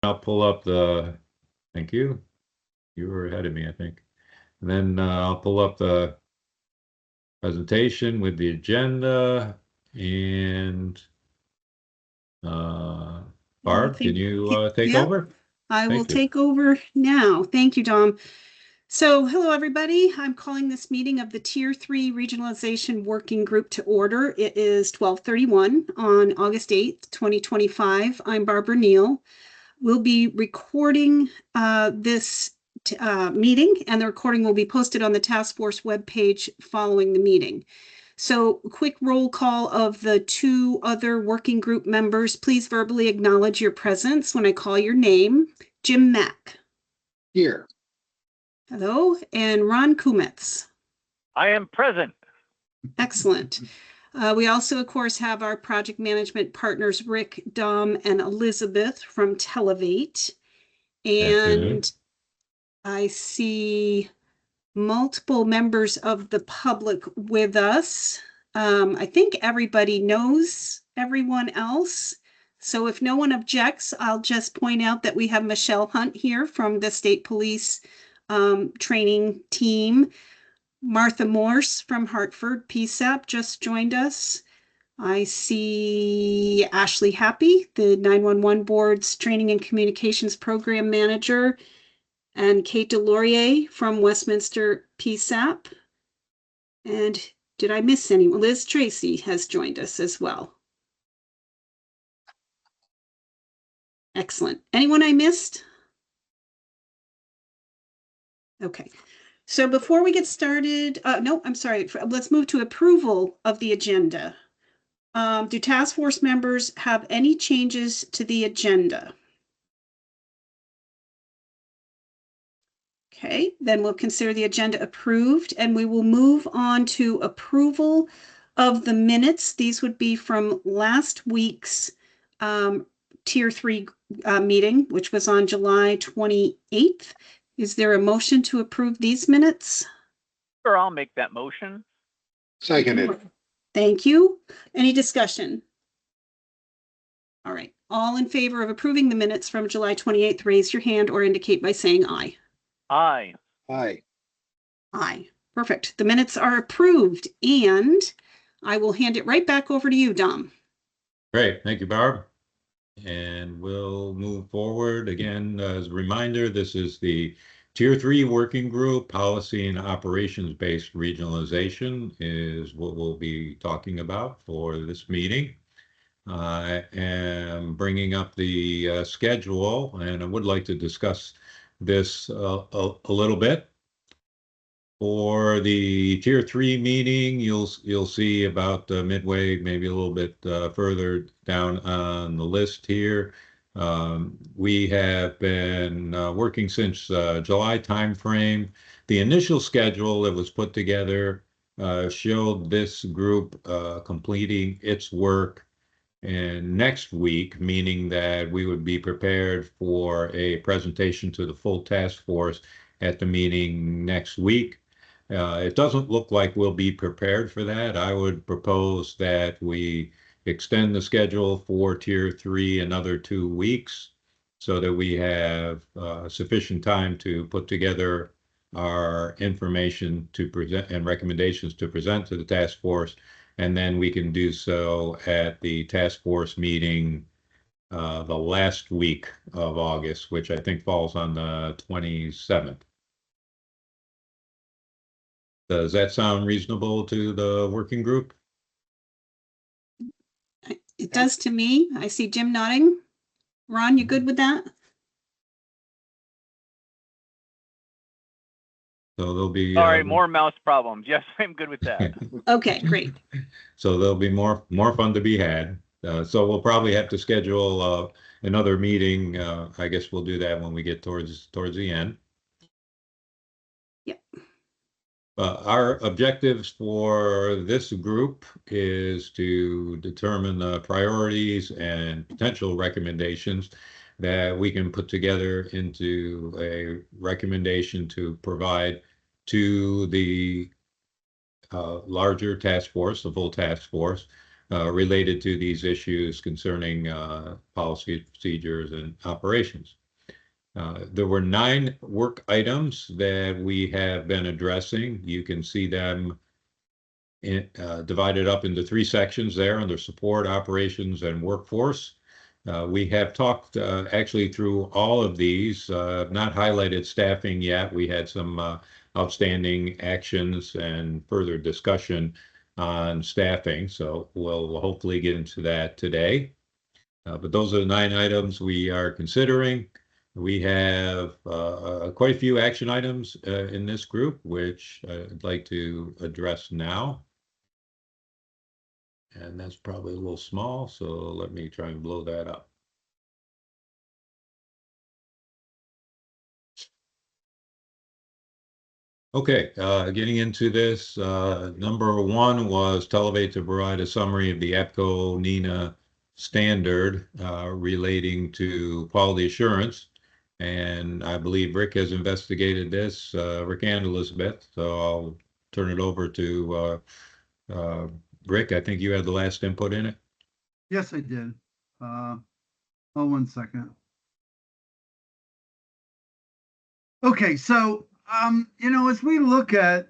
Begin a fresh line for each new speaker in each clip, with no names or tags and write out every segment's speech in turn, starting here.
I'll pull up thank you. You were ahead of me, I think. And then I'll pull up the presentation with the agenda and Barb, can you take
Yep.
over?
I will
Thank you.
take over now. Thank you, Dom. So, hello, everybody. I'm calling this meeting of the Tier 3 Regionalization Working Group to order. It is 12:31 on August 8th, 2025. I'm Barbara Neal. We'll be recording this meeting, and the recording will be posted on the task force webpage following the meeting. So, quick roll call of the two other working group members. Please verbally acknowledge your presence when I call your name. Jim Mack.
Here.
Hello. And Ron Kumitz.
I am present.
Excellent. We also, of course, have our project management partners, Rick, Dom, and Elizabeth from Televate. And I see multiple members of the public with us. I think everybody knows everyone else. So if no one objects, I'll just point out that we have Michelle Hunt here from the State Police training team. Martha Morse from Hartford PSAP just joined us. I see Ashley Happy, the 911 Board's Training and Communications Program Manager, and Kate Delorier from Westminster PSAP. And did I miss anyone? Liz Tracy has joined us as well. Excellent. Anyone I missed? Okay. So before we get started, no, I'm sorry. Let's move to approval of the agenda. Do task force members have any changes to the agenda? Okay, then we'll consider the agenda approved, and we will move on to approval of the minutes. These would be from last week's Tier 3 meeting, which was on July 28th. Is there a motion to approve these minutes?
Sure, I'll make that motion.
Seconded.
Thank you. Any discussion? All right. All in favor of approving the minutes from July 28th, raise your hand or indicate by saying aye.
Aye.
Aye.
Aye. Perfect. The minutes are approved, and I will hand it right back over to you, Dom.
Great. Thank you, Barb. And we'll move forward. Again, as a reminder, this is the Tier 3 Working Group. Policy and operations-based regionalization is what we'll be talking about for this meeting. I am bringing up the schedule, and I would like to discuss this a little bit. For the Tier 3 meeting, you'll see about midway, maybe a little bit further down on the list here. We have been working since July timeframe. The initial schedule that was put together showed this group completing its work and next week, meaning that we would be prepared for a presentation to the full task force at the meeting next week. It doesn't look like we'll be prepared for that. I would propose that we extend the schedule for Tier 3 another 2 weeks so that we have sufficient time to put together our information to present and recommendations to present to the task force. And then we can do so at the task force meeting the last week of August, which I think falls on the 27th. Does that sound reasonable to the working group?
It does to me. I see Jim nodding. Ron, you good with that?
So there'll be
Sorry, more mouse problems. Yes, I'm good with that.
Okay, great.
So there'll be more fun to be had. So we'll probably have to schedule another meeting. I guess we'll do that when we get towards the end.
Yep.
Our objectives for this group is to determine the priorities and potential recommendations that we can put together into a recommendation to provide to the larger task force, the full task force. related to these issues concerning policy, procedures, and operations. There were 9 work items that we have been addressing. You can see them divided up into 3 sections there under support, operations, and workforce. We have talked actually through all of these, not highlighted staffing yet. We had some outstanding actions and further discussion on staffing, so we'll hopefully get into that today. But those are the 9 items we are considering. We have quite a few action items in this group, which I'd like to address now. And that's probably a little small, so let me try and blow that up. Okay, getting into this, number 1 was Televate to provide a summary of the EPCO NINA standard relating to quality assurance. And I believe Rick has investigated this, Rick and Elizabeth, so I'll turn it over to Rick. I think you had the last input in it.
Yes, I did. Hold 1 second. Okay, so as we look at,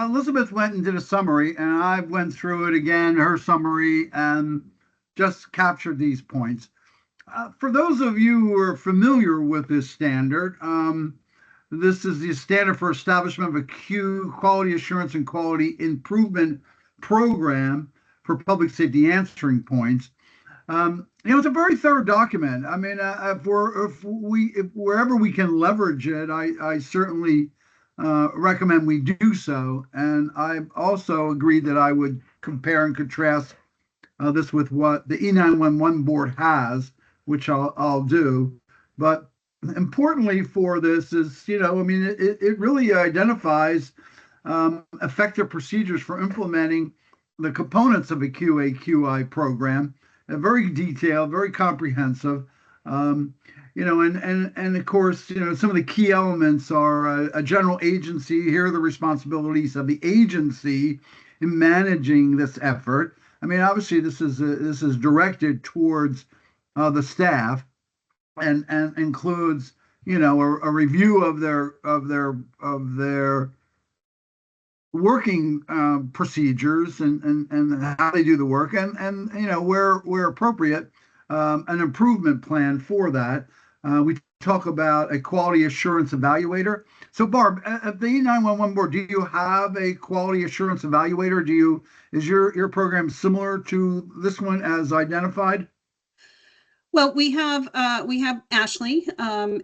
Elizabeth went and did a summary, and I went through it again, her summary, and just captured these points. For those of you who are familiar with this standard, this is the standard for establishment of a quality assurance and quality improvement program for public safety answering points. It's a very thorough document. I mean, if wherever we can leverage it, I certainly recommend we do so. And I also agreed that I would compare and contrast this with what the E911 board has, which I'll do. But importantly for this is, it really identifies effective procedures for implementing the components of a QA/QI program. Very detailed, very comprehensive, and of course, some of the key elements are a general agency. Here are the responsibilities of the agency in managing this effort. I mean, obviously, this is directed towards the staff, and includes, a review of their working procedures and how they do the work, and where appropriate, an improvement plan for that. We talk about a quality assurance evaluator. So Barb, at the E911 board, do you have a quality assurance evaluator? Is your program similar to this one as identified?
Well, we have Ashley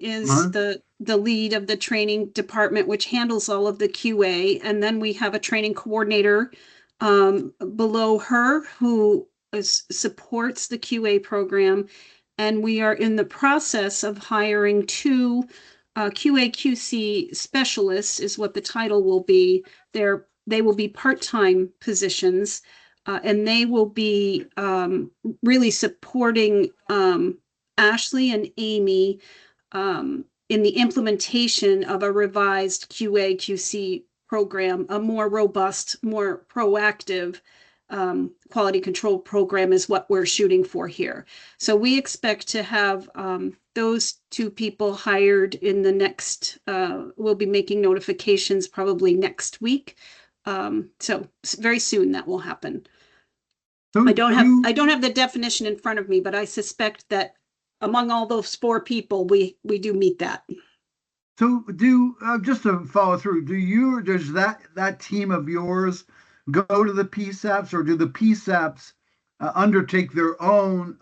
is the lead of the training department, which handles all of the QA, and then we have a training coordinator below her who supports the QA program, and we are in the process of hiring 2 QA/QC specialists, is what the title will be. They will be part-time positions. And they will be really supporting Ashley and Amy in the implementation of a revised QA/QC program, a more robust, more proactive quality control program is what we're shooting for here. So we expect to have those 2 people hired in the next, we'll be making notifications probably next week. So very soon that will happen.
So
I don't have the definition in front of me, but I suspect that among all those 4 people, we do meet that.
So just to follow through, does that team of yours go to the PSAPs, or do the PSAPs undertake their own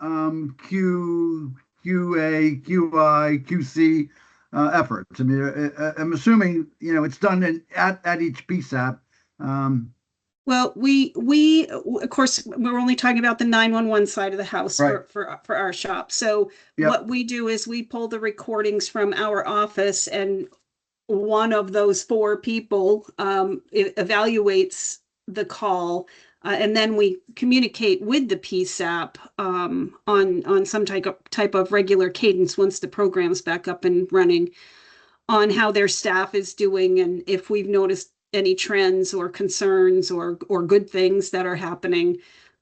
QA, QI, QC efforts? I mean, I'm assuming it's done at each PSAP.
Well, we of course, we're only talking about the 911 side of the house,
right,
for our shop. So
yep.
What we do is we pull the recordings from our office, and one of those 4 people evaluates the call, and then we communicate with the PSAP on some type of regular cadence once the program's back up and running, on how their staff is doing, and if we've noticed any trends or concerns or good things that are happening.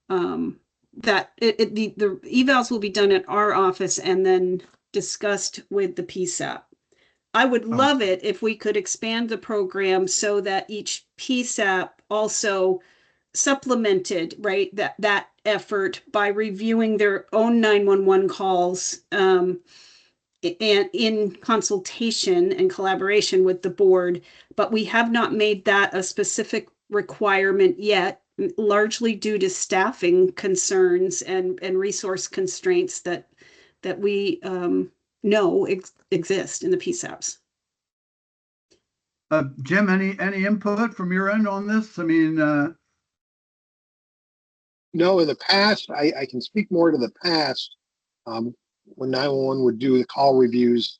that the evals will be done at our office and then discussed with the PSAP. I would love it if we could expand the program so that each PSAP also supplemented, right, that effort by reviewing their own 911 calls, and in consultation and collaboration with the board. But we have not made that a specific requirement yet, largely due to staffing concerns and resource constraints that we know exist in the PSAPs.
Jim, any input from your end on this? I mean,
No, in the past, I can speak more to the past. When 911 would do the call reviews,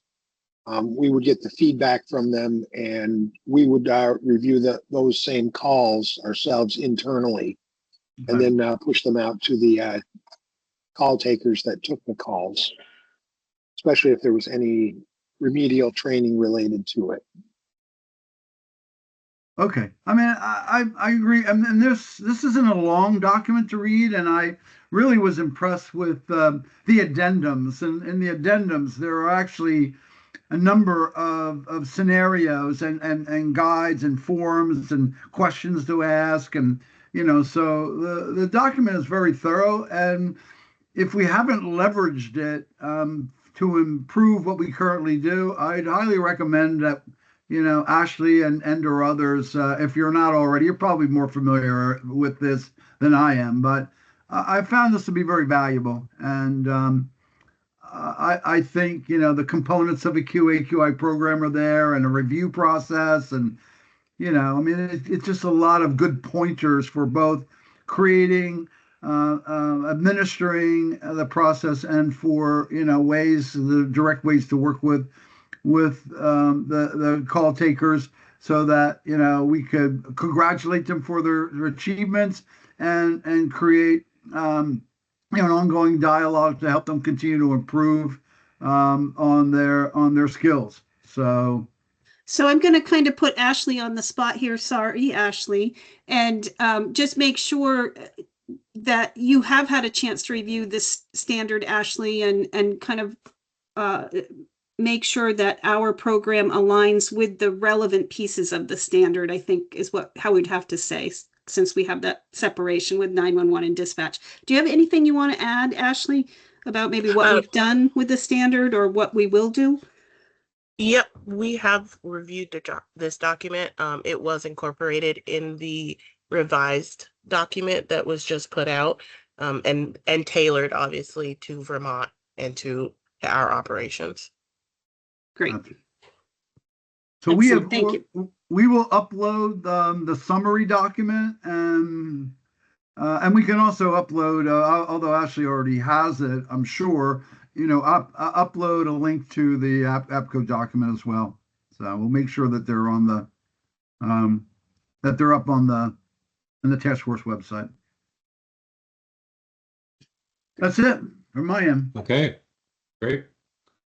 we would get the feedback from them, and we would review those same calls ourselves internally, and then push them out to the call takers that took the calls, especially if there was any remedial training related to it.
okay. I mean, I agree. And this isn't a long document to read, and I really was impressed with the addendums. And in the addendums, there are actually a number of scenarios and guides and forms and questions to ask. And, so the document is very thorough. And if we haven't leveraged it to improve what we currently do, I'd highly recommend that, Ashley and or others, if you're not already, you're probably more familiar with this than I am, but I found this to be very valuable. And I think, the components of a QA/QI program are there, and a review process. And, I mean, it's just a lot of good pointers for both creating, administering the process, and for, the direct ways to work with the call takers, so that, we could congratulate them for their achievements, and create, an ongoing dialogue to help them continue to improve on their skills. So
I'm going to kind of put Ashley on the spot here. Sorry, Ashley, and just make sure that you have had a chance to review this standard, Ashley, and kind of make sure that our program aligns with the relevant pieces of the standard, I think is how we'd have to say, since we have that separation with 911 and dispatch. Do you have anything you want to add, Ashley, about maybe what we've done with the standard or what we will do?
Yep, we have reviewed this document. It was incorporated in the revised document that was just put out, and tailored, obviously, to Vermont and to our operations.
Great.
So
thank you.
We will upload the summary document, and we can also upload, although Ashley already has it, I'm sure, upload a link to the APCO document as well. So we'll make sure that they're on that they're up on the task force website. That's it from my end.
Okay, great.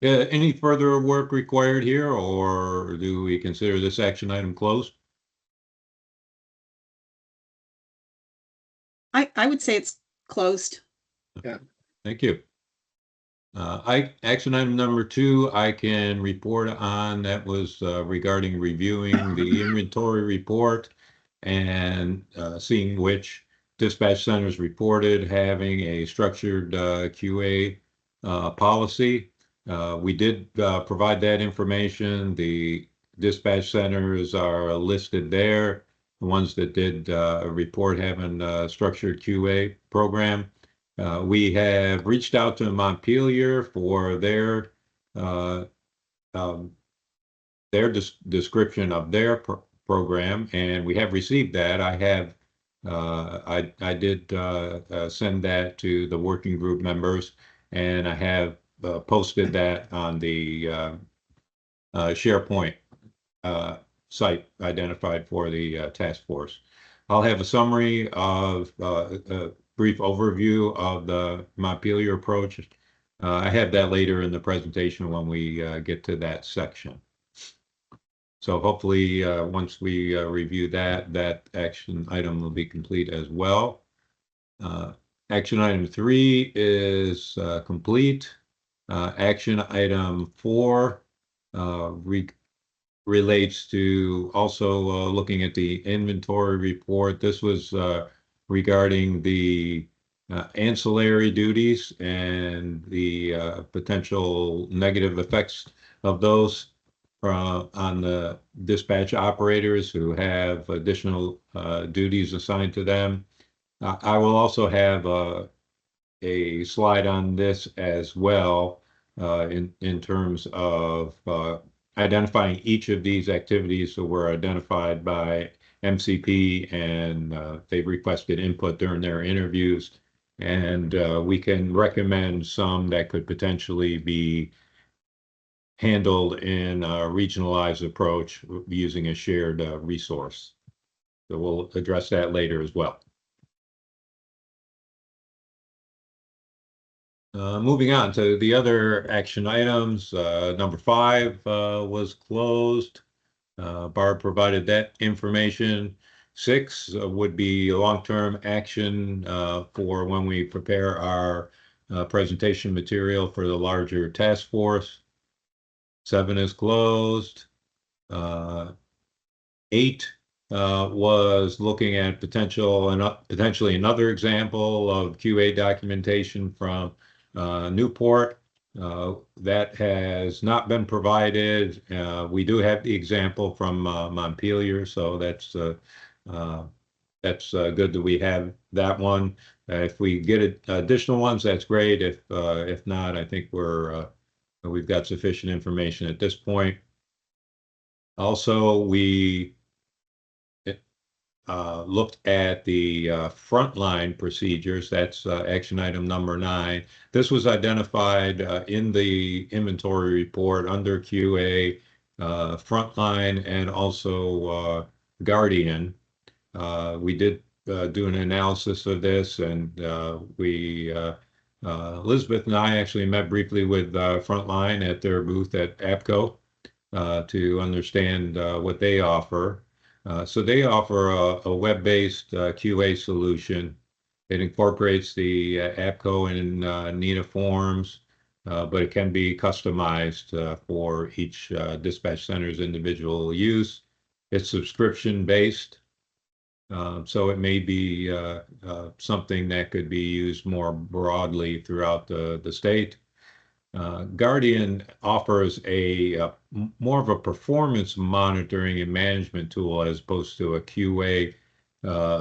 Any further work required here, or do we consider this action item closed?
I would say it's closed.
Yeah.
Thank you. Action item number 2, I can report on. That was regarding reviewing the inventory report and seeing which dispatch centers reported having a structured QA policy. We did provide that information. The dispatch centers are listed there. The ones that did report having a structured QA program. We have reached out to Montpelier for their description of their program, and we have received that. I have I did send that to the working group members, and I have posted that on the SharePoint site identified for the task force. I'll have a summary of a brief overview of the Montpelier approach. I have that later in the presentation when we get to that section. So hopefully, once we review that action item will be complete as well. Action item 3 is complete. Action item 4 relates to also looking at the inventory report. This was regarding the ancillary duties and the potential negative effects of those on the dispatch operators who have additional duties assigned to them. I will also have a slide on this as well in terms of identifying each of these activities that were identified by MCP, and they've requested input during their interviews. And we can recommend some that could potentially be handled in a regionalized approach using a shared resource. So we'll address that later as well. Moving on to the other action items, number 5 was closed. Barb provided that information. 6 would be long-term action for when we prepare our presentation material for the larger task force. 7 is closed. 8 was looking at potentially another example of QA documentation from Newport. That has not been provided. We do have the example from Montpelier, so that's good that we have that one. If we get additional ones, that's great. If not, I think we've got sufficient information at this point. Also, we looked at the frontline procedures. That's action item number 9. This was identified in the inventory report under QA, frontline, and also Guardian. We did do an analysis of this, and Elizabeth and I actually met briefly with Frontline at their booth at APCO to understand what they offer. So they offer a web-based QA solution. It incorporates the APCO and NETA forms, but it can be customized for each dispatch center's individual use. It's subscription-based, so it may be something that could be used more broadly throughout the state. Guardian offers more of a performance monitoring and management tool as opposed to a QA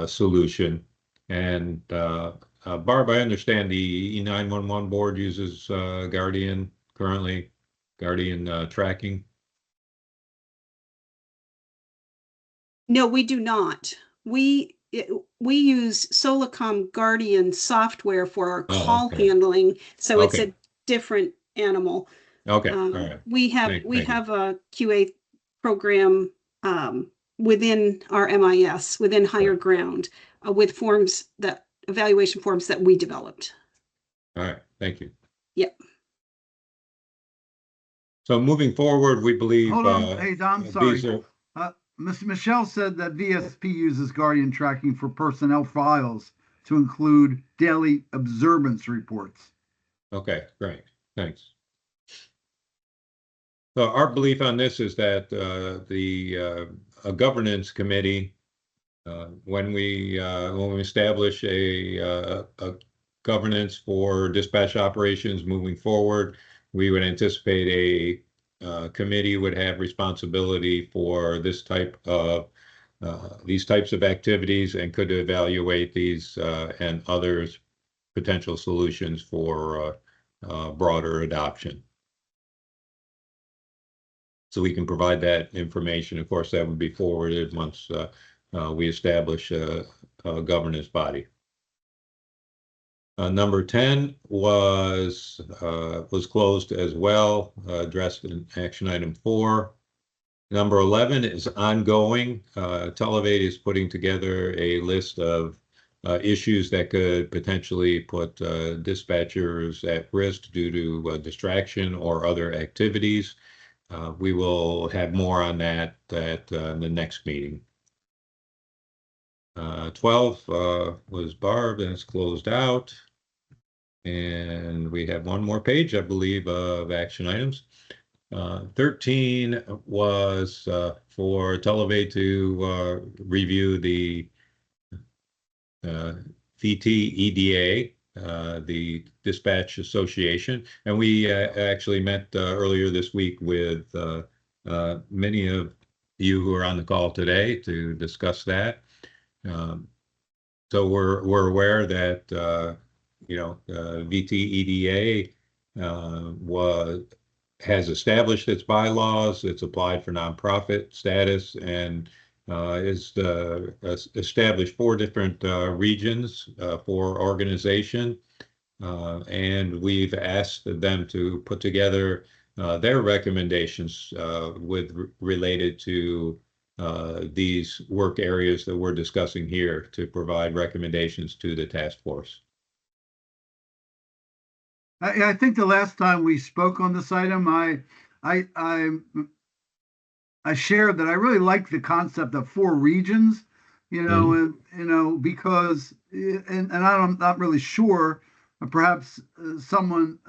solution. And Barb, I understand the E911 board uses Guardian currently, Guardian tracking.
No, we do not. We use Solacom Guardian software for our call handling, so it's a different animal.
Okay, all right.
We have a QA program within our MIS, within Higher Ground, with evaluation forms that we developed.
All right, thank you.
Yep.
So moving forward, we believe.
Hold on, hey Don, sorry. Ms. Michelle said that VSP uses Guardian tracking for personnel files to include daily observance reports.
Okay, great, thanks. So our belief on this is that a governance committee, when we establish a governance for dispatch operations moving forward, we would anticipate a committee would have responsibility for these types of activities and could evaluate these and others potential solutions for broader adoption. So we can provide that information. Of course, that would be forwarded once we establish a governance body. Number 10 was closed as well, addressed in action item 4. Number 11 is ongoing. Televate is putting together a list of issues that could potentially put dispatchers at risk due to distraction or other activities. We will have more on that at the next meeting. 12 was Barb, and it's closed out. And we have one more page, I believe, of action items. 13 was for Televate to review the VTEDA, the Dispatch Association. And we actually met earlier this week with many of you who are on the call today to discuss that. So we're aware that VTEDA has established its bylaws. It's applied for nonprofit status and is established 4 different regions for organization. And we've asked them to put together their recommendations related to these work areas that we're discussing here to provide recommendations to the task force.
I think the last time we spoke on this item, I shared that I really like the concept of 4 regions, because, and I'm not really sure, perhaps someone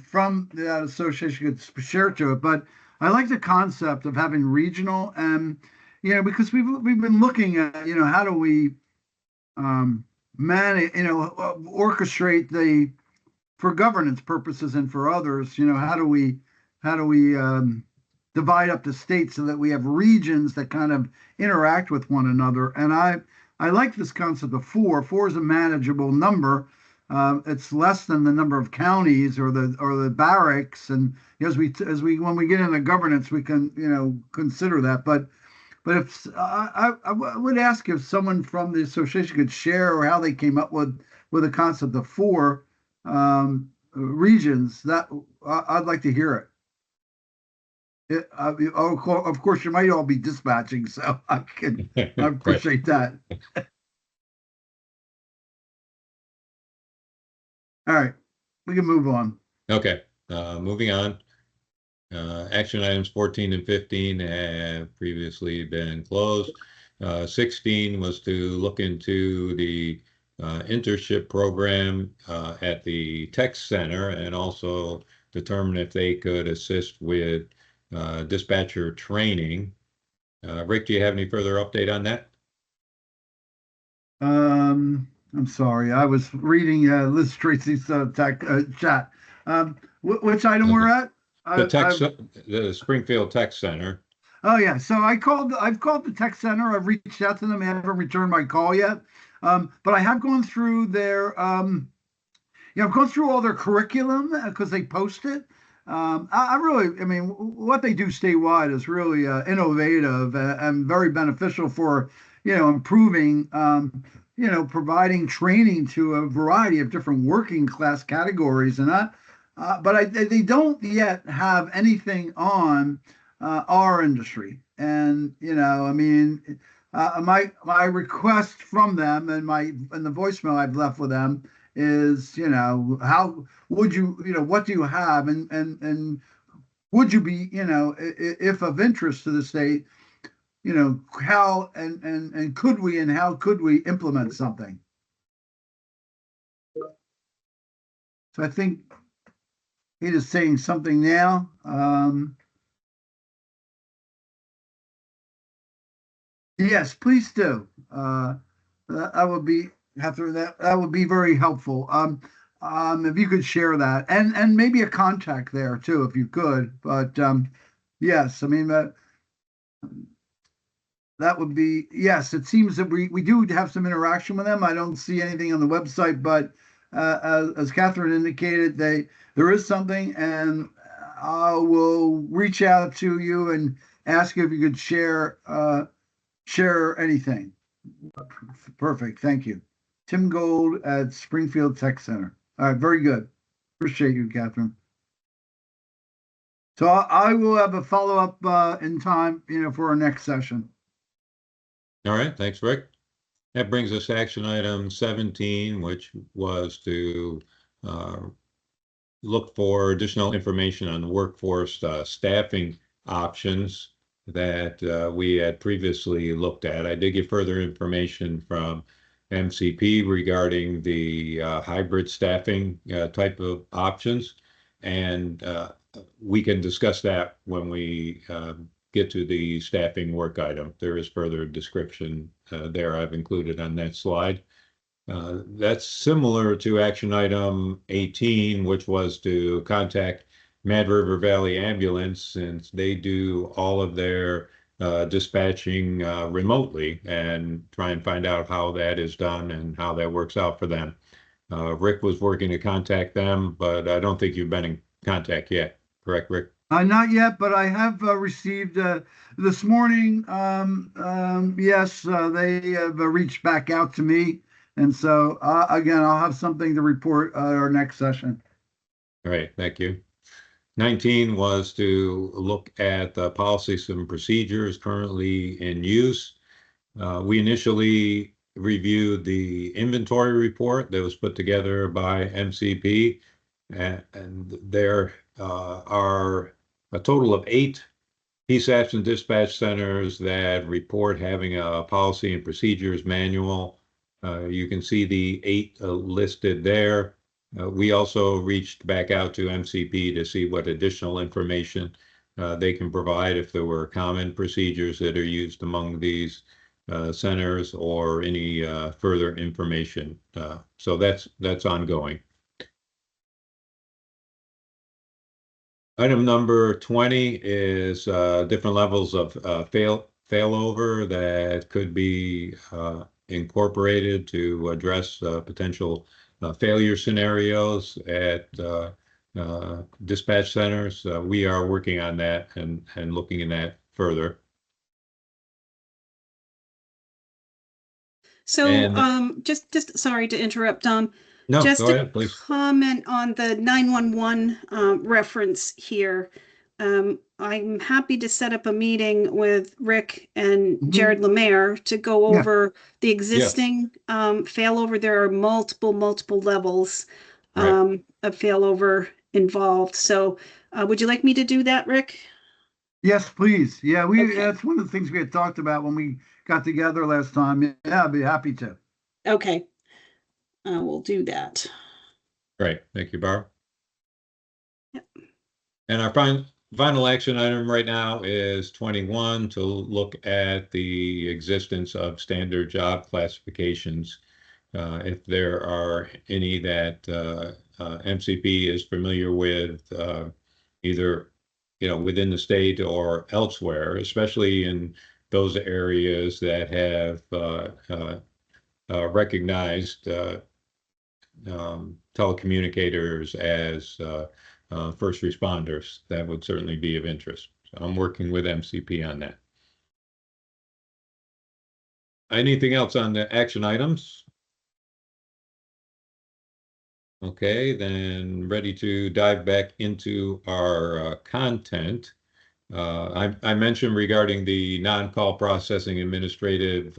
from that association could share to it, but I like the concept of having regional, and because we've been looking at how do we manage, orchestrate for governance purposes and for others, how do we divide up the state so that we have regions that kind of interact with one another. And I like this concept of 4. 4 is a manageable number. It's less than the number of counties or the barracks. And as we when we get into governance, we can consider that. But if I would ask if someone from the association could share or how they came up with the concept of 4 regions, that I'd like to hear it. Of course, you might all be dispatching, so I appreciate that. All right, we can move on.
Okay, moving on. Action items 14 and 15 have previously been closed. 16 was to look into the internship program at the tech center and also determine if they could assist with dispatcher training. Rick, do you have any further update on that?
I'm sorry, I was reading Liz Tracy's chat. Which item we're at?
The Springfield Tech Center.
Oh yeah, so I've called the tech center. I've reached out to them. They haven't returned my call yet. But I have gone through their I've gone through all their curriculum because they post it. I mean, what they do statewide is really innovative and very beneficial for, improving, providing training to a variety of different working class categories. And they don't yet have anything on our industry. And, I mean, my request from them and the voicemail I've left with them is, how would you, what do you have, and would you be, if of interest to the state, how and could we and how could we implement something? So I think he is saying something now. Yes, please do. That would be that would be very helpful. If you could share that and maybe a contact there too, if you could. But yes, I mean that would be, yes. It seems that we do have some interaction with them. I don't see anything on the website, but as Catherine indicated, there is something, and I will reach out to you and ask you if you could share anything. Perfect. Thank you. Tim Gold at Springfield Tech Center. All right. Very good. Appreciate you, Catherine. So I will have a follow-up in time, for our next session.
All right. Thanks, Rick. That brings us to action item 17, which was to look for additional information on the workforce staffing options that we had previously looked at. I did get further information from MCP regarding the hybrid staffing type of options, and we can discuss that when we get to the staffing work item. There is further description there I've included on that slide. That's similar to action item 18, which was to contact Mad River Valley Ambulance, since they do all of their dispatching remotely, and try and find out how that is done and how that works out for them. Rick was working to contact them, but I don't think you've been in contact yet. Correct, Rick?
Not yet, but I have received this morning. Yes, they have reached back out to me. And so, again, I'll have something to report at our next session.
All right, thank you. 19 was to look at the policies and procedures currently in use. We initially reviewed the inventory report that was put together by MCP, and there are a total of 8 PSAPs and dispatch centers that report having a policy and procedures manual. You can see the 8 listed there. We also reached back out to MCP to see what additional information they can provide, if there were common procedures that are used among these centers, or any further information. So that's ongoing. Item number 20 is different levels of failover that could be incorporated to address potential failure scenarios at dispatch centers. We are working on that and looking at that further.
So,
And-
just sorry to interrupt, Dom.
No,
Just
go
a
ahead, please.
comment on the 911 reference here. I'm happy to set up a meeting with Rick and
Mhm.
Jared Lemaire to go
Yeah.
over the existing failover. There are multiple levels
Right.
of failover involved. So, would you like me to do that, Rick?
Yes, please. Yeah,
Okay.
that's one of the things we had talked about when we got together last time. Yeah, I'd be happy to.
Okay, we'll do that.
Great, thank you, Barb.
Yep.
And our final action item right now is 21, to look at the existence of standard job classifications. If there are any that MCP is familiar with, either within the state or elsewhere, especially in those areas that have recognized telecommunicators as first responders, that would certainly be of interest. So I'm working with MCP on that. Anything else on the action items? Okay, then ready to dive back into our content. I mentioned regarding the non-call processing administrative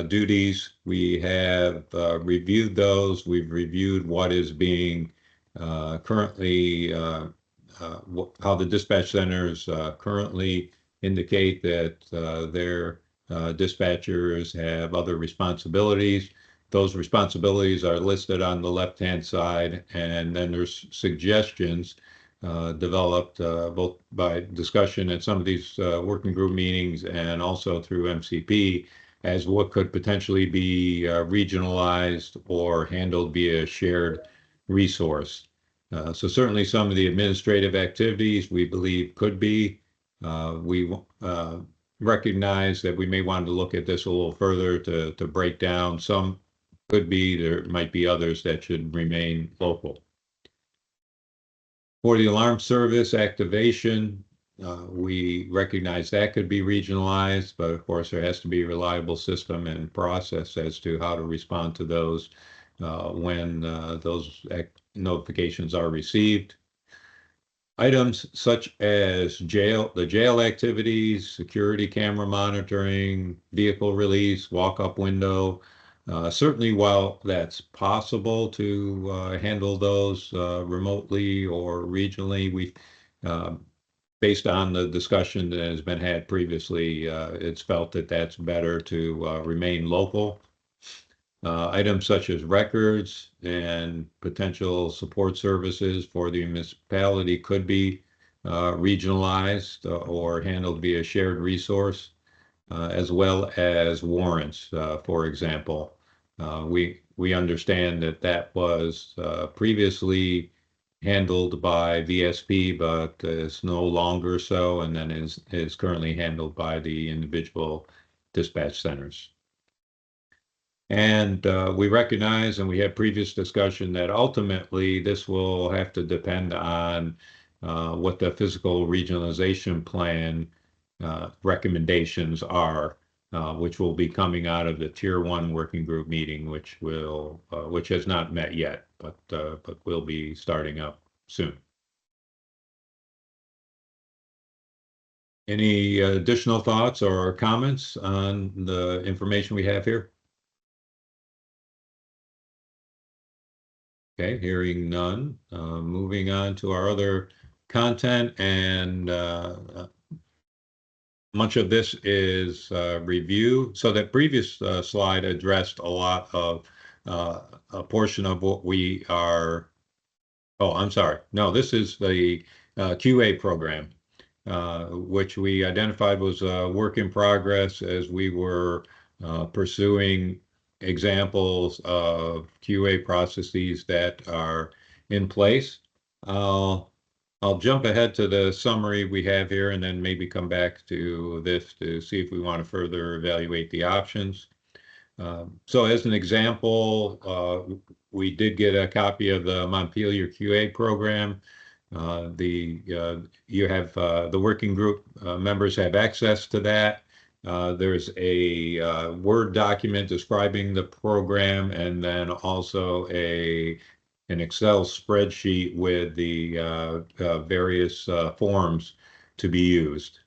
duties. We have reviewed those. We've reviewed what is being currently, how the dispatch centers currently indicate that their dispatchers have other responsibilities. Those responsibilities are listed on the left-hand side, and then there's suggestions developed both by discussion at some of these working group meetings and also through MCP, as what could potentially be regionalized or handled via shared resource. So certainly some of the administrative activities we believe could be. We recognize that we may want to look at this a little further to break down. Some could be, there might be others that should remain local. For the alarm service activation, we recognize that could be regionalized, but of course there has to be a reliable system and process as to how to respond to those when those notifications are received. Items such as the jail activities, security camera monitoring, vehicle release, walk-up window. Certainly, while that's possible to handle those remotely or regionally, we based on the discussion that has been had previously, it's felt that that's better to remain local. Items such as records and potential support services for the municipality could be regionalized or handled via shared resource, as well as warrants, for example. We understand that that was previously handled by VSP, but it's no longer so, and then is currently handled by the individual dispatch centers. And we recognize, and we had previous discussion, that ultimately this will have to depend on what the physical regionalization plan recommendations are, which will be coming out of the Tier 1 working group meeting, which has not met yet, but will be starting up soon. Any additional thoughts or comments on the information we have here? Okay, hearing none. Moving on to our other content, and much of this is review. So that previous slide addressed a lot of a portion of what we are. Oh, I'm sorry. No, this is the QA program, which we identified was a work in progress as we were pursuing examples of QA processes that are in place. I'll jump ahead to the summary we have here and then maybe come back to this to see if we want to further evaluate the options. So as an example, we did get a copy of the Montpelier QA program. You have the working group members have access to that. There's a Word document describing the program, and then also an Excel spreadsheet with the various forms to be used.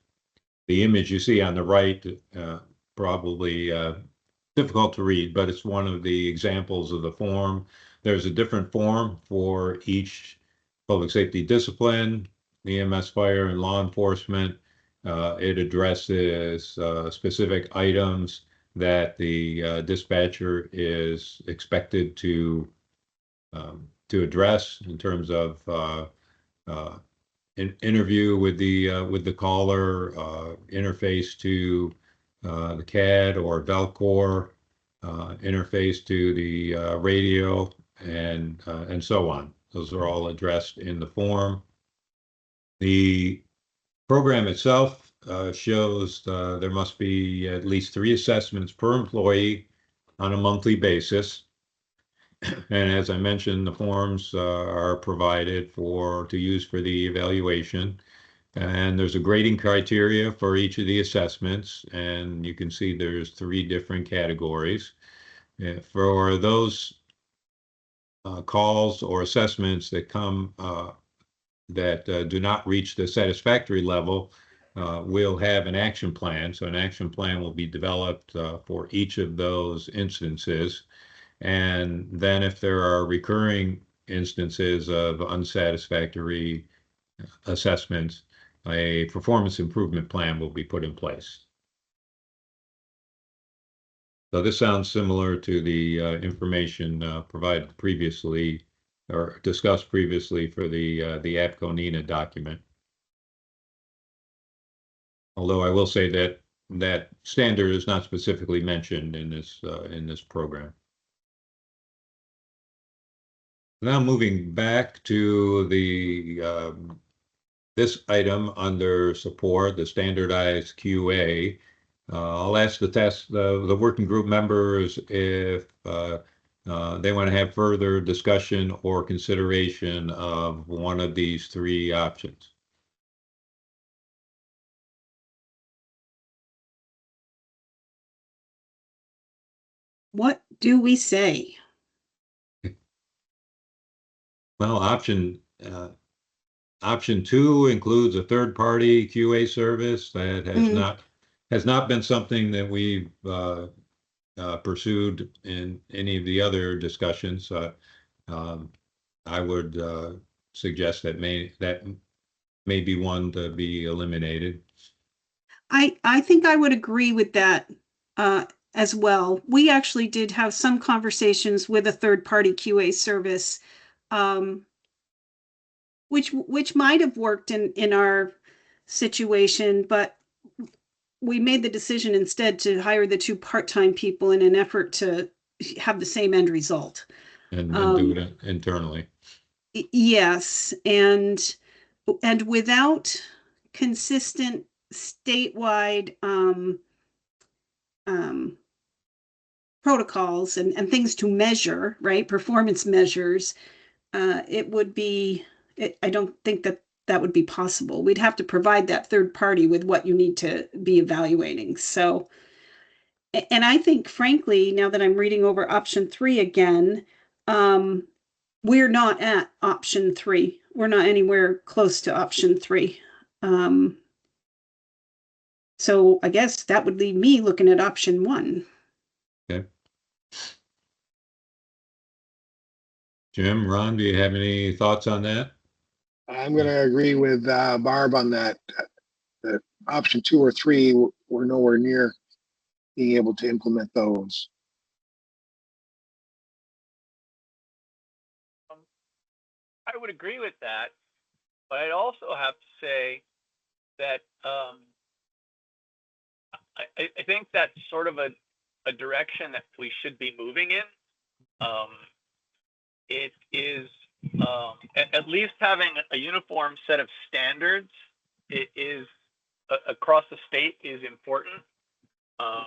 The image you see on the right probably difficult to read, but it's one of the examples of the form. There's a different form for each public safety discipline, EMS, fire, and law enforcement. It addresses specific items that the dispatcher is expected to address in terms of an interview with the caller, interface to the CAD or Velcor, interface to the radio, and so on. Those are all addressed in the form. The program itself shows there must be at least 3 assessments per employee on a monthly basis. And as I mentioned, the forms are provided to use for the evaluation. And there's a grading criteria for each of the assessments. And you can see there's 3 different categories. For those calls or assessments that come that do not reach the satisfactory level, we'll have an action plan. So an action plan will be developed for each of those instances. And then if there are recurring instances of unsatisfactory assessments, a performance improvement plan will be put in place. So this sounds similar to the information provided previously or discussed previously for the APCO NINA document. Although I will say that that standard is not specifically mentioned in this program. Now moving back to the this item under support, the standardized QA. I'll ask the working group members if they want to have further discussion or consideration of one of these 3 options.
What do we say?
Well, option 2 includes a third-party QA service that has not been something that we've pursued in any of the other discussions. I would suggest that maybe one to be eliminated.
I think I would agree with that as well. We actually did have some conversations with a third-party QA service, which might have worked in our situation, but we made the decision instead to hire the two part-time people in an effort to have the same end result.
And do it internally.
Yes, and without consistent statewide protocols and things to measure, right? Performance measures, it would be, I don't think that would be possible. We'd have to provide that third party with what you need to be evaluating. So, and I think, frankly, now that I'm reading over option 3 again, we're not at option 3. We're not anywhere close to option 3. So I guess that would leave me looking at option 1.
Okay. Jim, Ron, do you have any thoughts on that?
I'm going to agree with Barb on that. That option 2 or 3, we're nowhere near being able to implement those.
I would agree with that, but I'd also have to say that I think that's sort of a direction that we should be moving in. It is at least having a uniform set of standards. It is across the state is important. I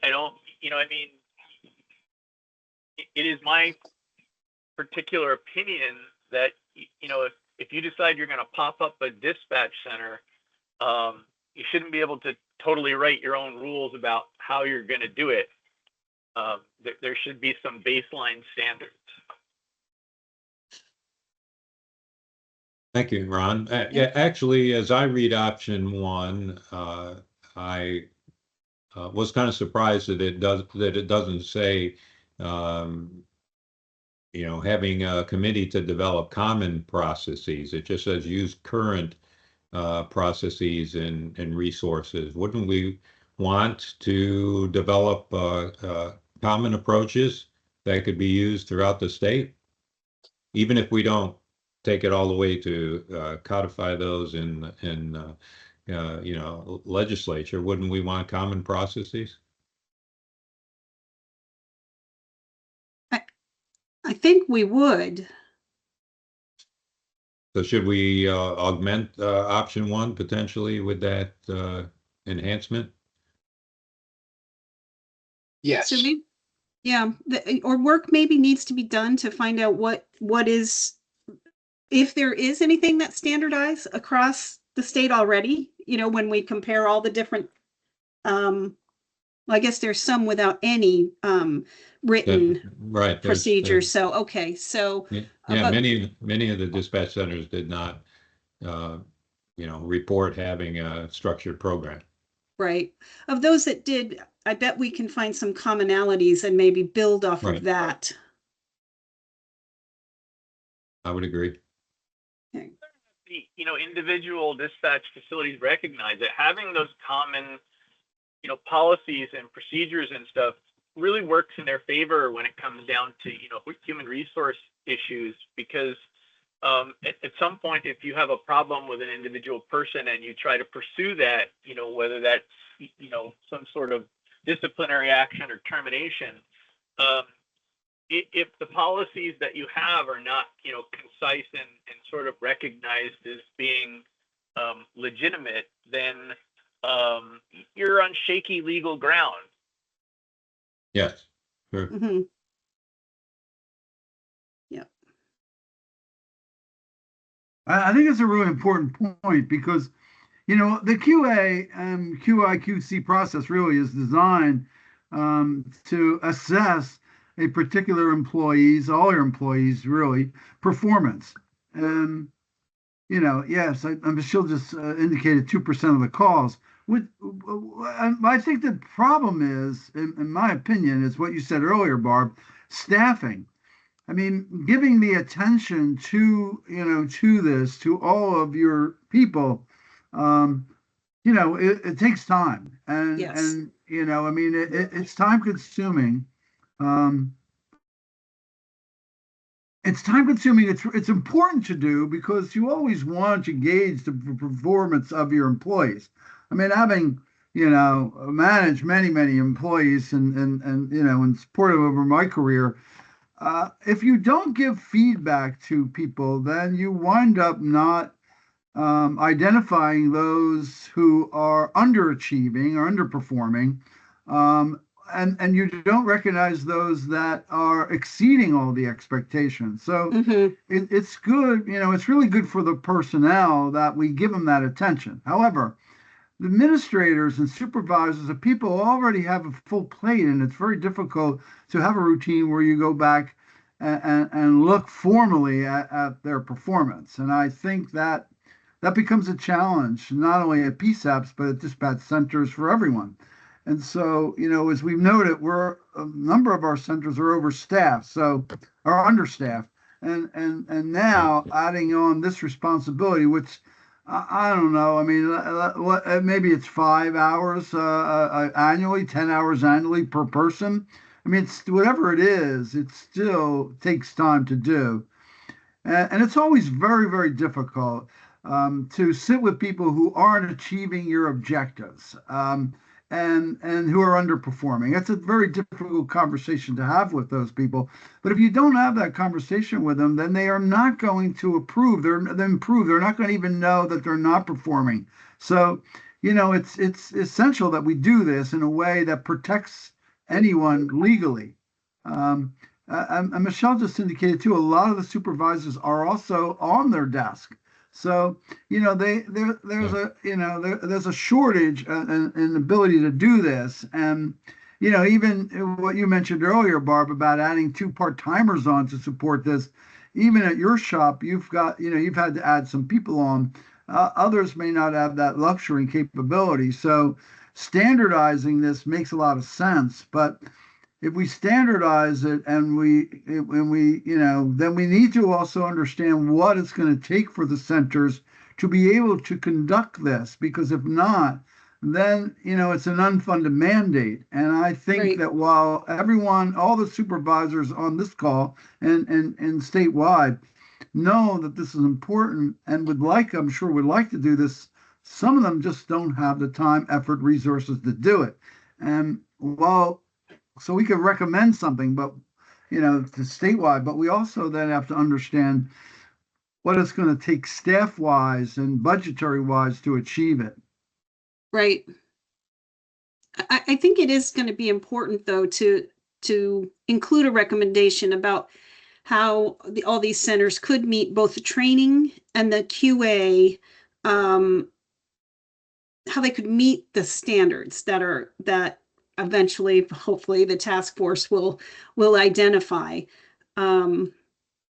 don't, I mean, it is my particular opinion that, if you decide you're going to pop up a dispatch center, you shouldn't be able to totally write your own rules about how you're going to do it. There should be some baseline standards.
Thank you, Ron. Yeah, actually, as I read option 1, I was kind of surprised that it doesn't say, having a committee to develop common processes. It just says use current processes and resources. Wouldn't we want to develop common approaches that could be used throughout the state, even if we don't take it all the way to codify those in legislature? Wouldn't we want common processes?
I think we would.
So should we augment option 1 potentially with that enhancement?
Yes.
So yeah, or work maybe needs to be done to find out what is, if there is anything that's standardized across the state already, when we compare all the different, I guess there's some without any written
right
procedures. So, okay. So
yeah,
but,
many of the dispatch centers did not, report having a structured program.
Right. Of those that did, I bet we can find some commonalities and maybe build off
Right.
of that.
I would agree.
Okay.
Individual dispatch facilities recognize that having those common, policies and procedures and stuff really works in their favor when it comes down to, human resource issues, because at some point, if you have a problem with an individual person and you try to pursue that, whether that's, some sort of disciplinary action or termination, if the policies that you have are not, concise and sort of recognized as being legitimate, then you're on shaky legal ground.
Yes, sure.
Mm-hmm. Yeah.
I think it's a really important point because, the QA and QI/QC process really is designed to assess a particular employee's, all your employees really, performance. And, yes, I'm sure just indicated 2% of the calls. I think the problem is, in my opinion, is what you said earlier, Barb, staffing. I mean, giving the attention to, to this, to all of your people, it takes time.
Yes.
I mean, it's time consuming. Um, it's time consuming. It's important to do because you always want to gauge the performance of your employees. I mean, having managed many employees and supportive over my career, if you don't give feedback to people, then you wind up not identifying those who are underachieving or underperforming, um, and you don't recognize those that are exceeding all the expectations. So
Hmm.
it's good, it's really good for the personnel that we give them that attention. However, the administrators and supervisors of people already have a full plate, and it's very difficult to have a routine where you go back and look formally at their performance. And I think that becomes a challenge, not only at PSAPs, but at dispatch centers for everyone. And so, as we've noted, a number of our centers are overstaffed, so are understaffed. And now adding on this responsibility, which I don't know. I mean, what maybe it's 5 hours annually, 10 hours annually per person. I mean, it's whatever it is. It still takes time to do, and it's always very difficult to sit with people who aren't achieving your objectives, and who are underperforming. That's a very difficult conversation to have with those people. But if you don't have that conversation with them, then they are not going to improve. They improve. They're not going to even know that they're not performing. So, it's essential that we do this in a way that protects anyone legally. Um, and Michelle just indicated too, a lot of the supervisors are also on their desk. So, there's a shortage in ability to do this. And, even what you mentioned earlier, Barb, about adding two part-timers on to support this, even at your shop, you've had to add some people on. Others may not have that luxury and capability. So standardizing this makes a lot of sense. But if we standardize it then we need to also understand what it's going to take for the centers to be able to conduct this, because if not, then it's an unfunded mandate. And I think
Right.
that while all the supervisors on this call and statewide know that this is important and I'm sure would like to do this, some of them just don't have the time, effort, resources to do it. And while so we could recommend something, but to statewide, but we also then have to understand what it's going to take staff wise and budgetary wise to achieve it.
Right. I think it is going to be important, though, to include a recommendation about how all these centers could meet both the training and the QA, how they could meet the standards that eventually, hopefully, the task force will identify, and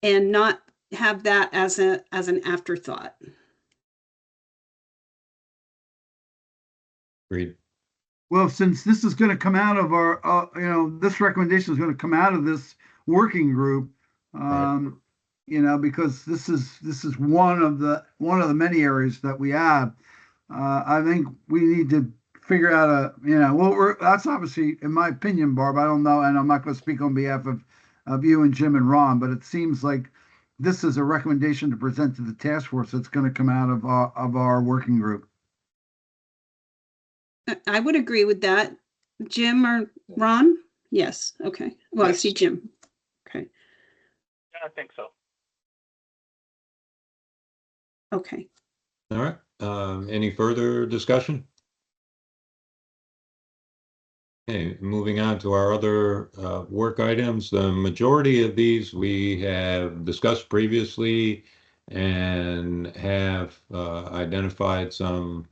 not have that as an afterthought.
Agreed.
Well, since this is going to come out of this recommendation is going to come out of this working group,
Right.
Because this is one of the many areas that we have. I think we need to figure out that's obviously, in my opinion, Barb. I don't know, and I'm not going to speak on behalf of you and Jim and Ron, but it seems like this is a recommendation to present to the task force that's going to come out of our working group.
I would agree with that. Jim or Ron? Yes. Okay. Well, I see Jim. Okay.
Yeah, I think so.
Okay.
All right. Any further discussion? Okay, moving on to our other work items. The majority of these we have discussed previously and have identified some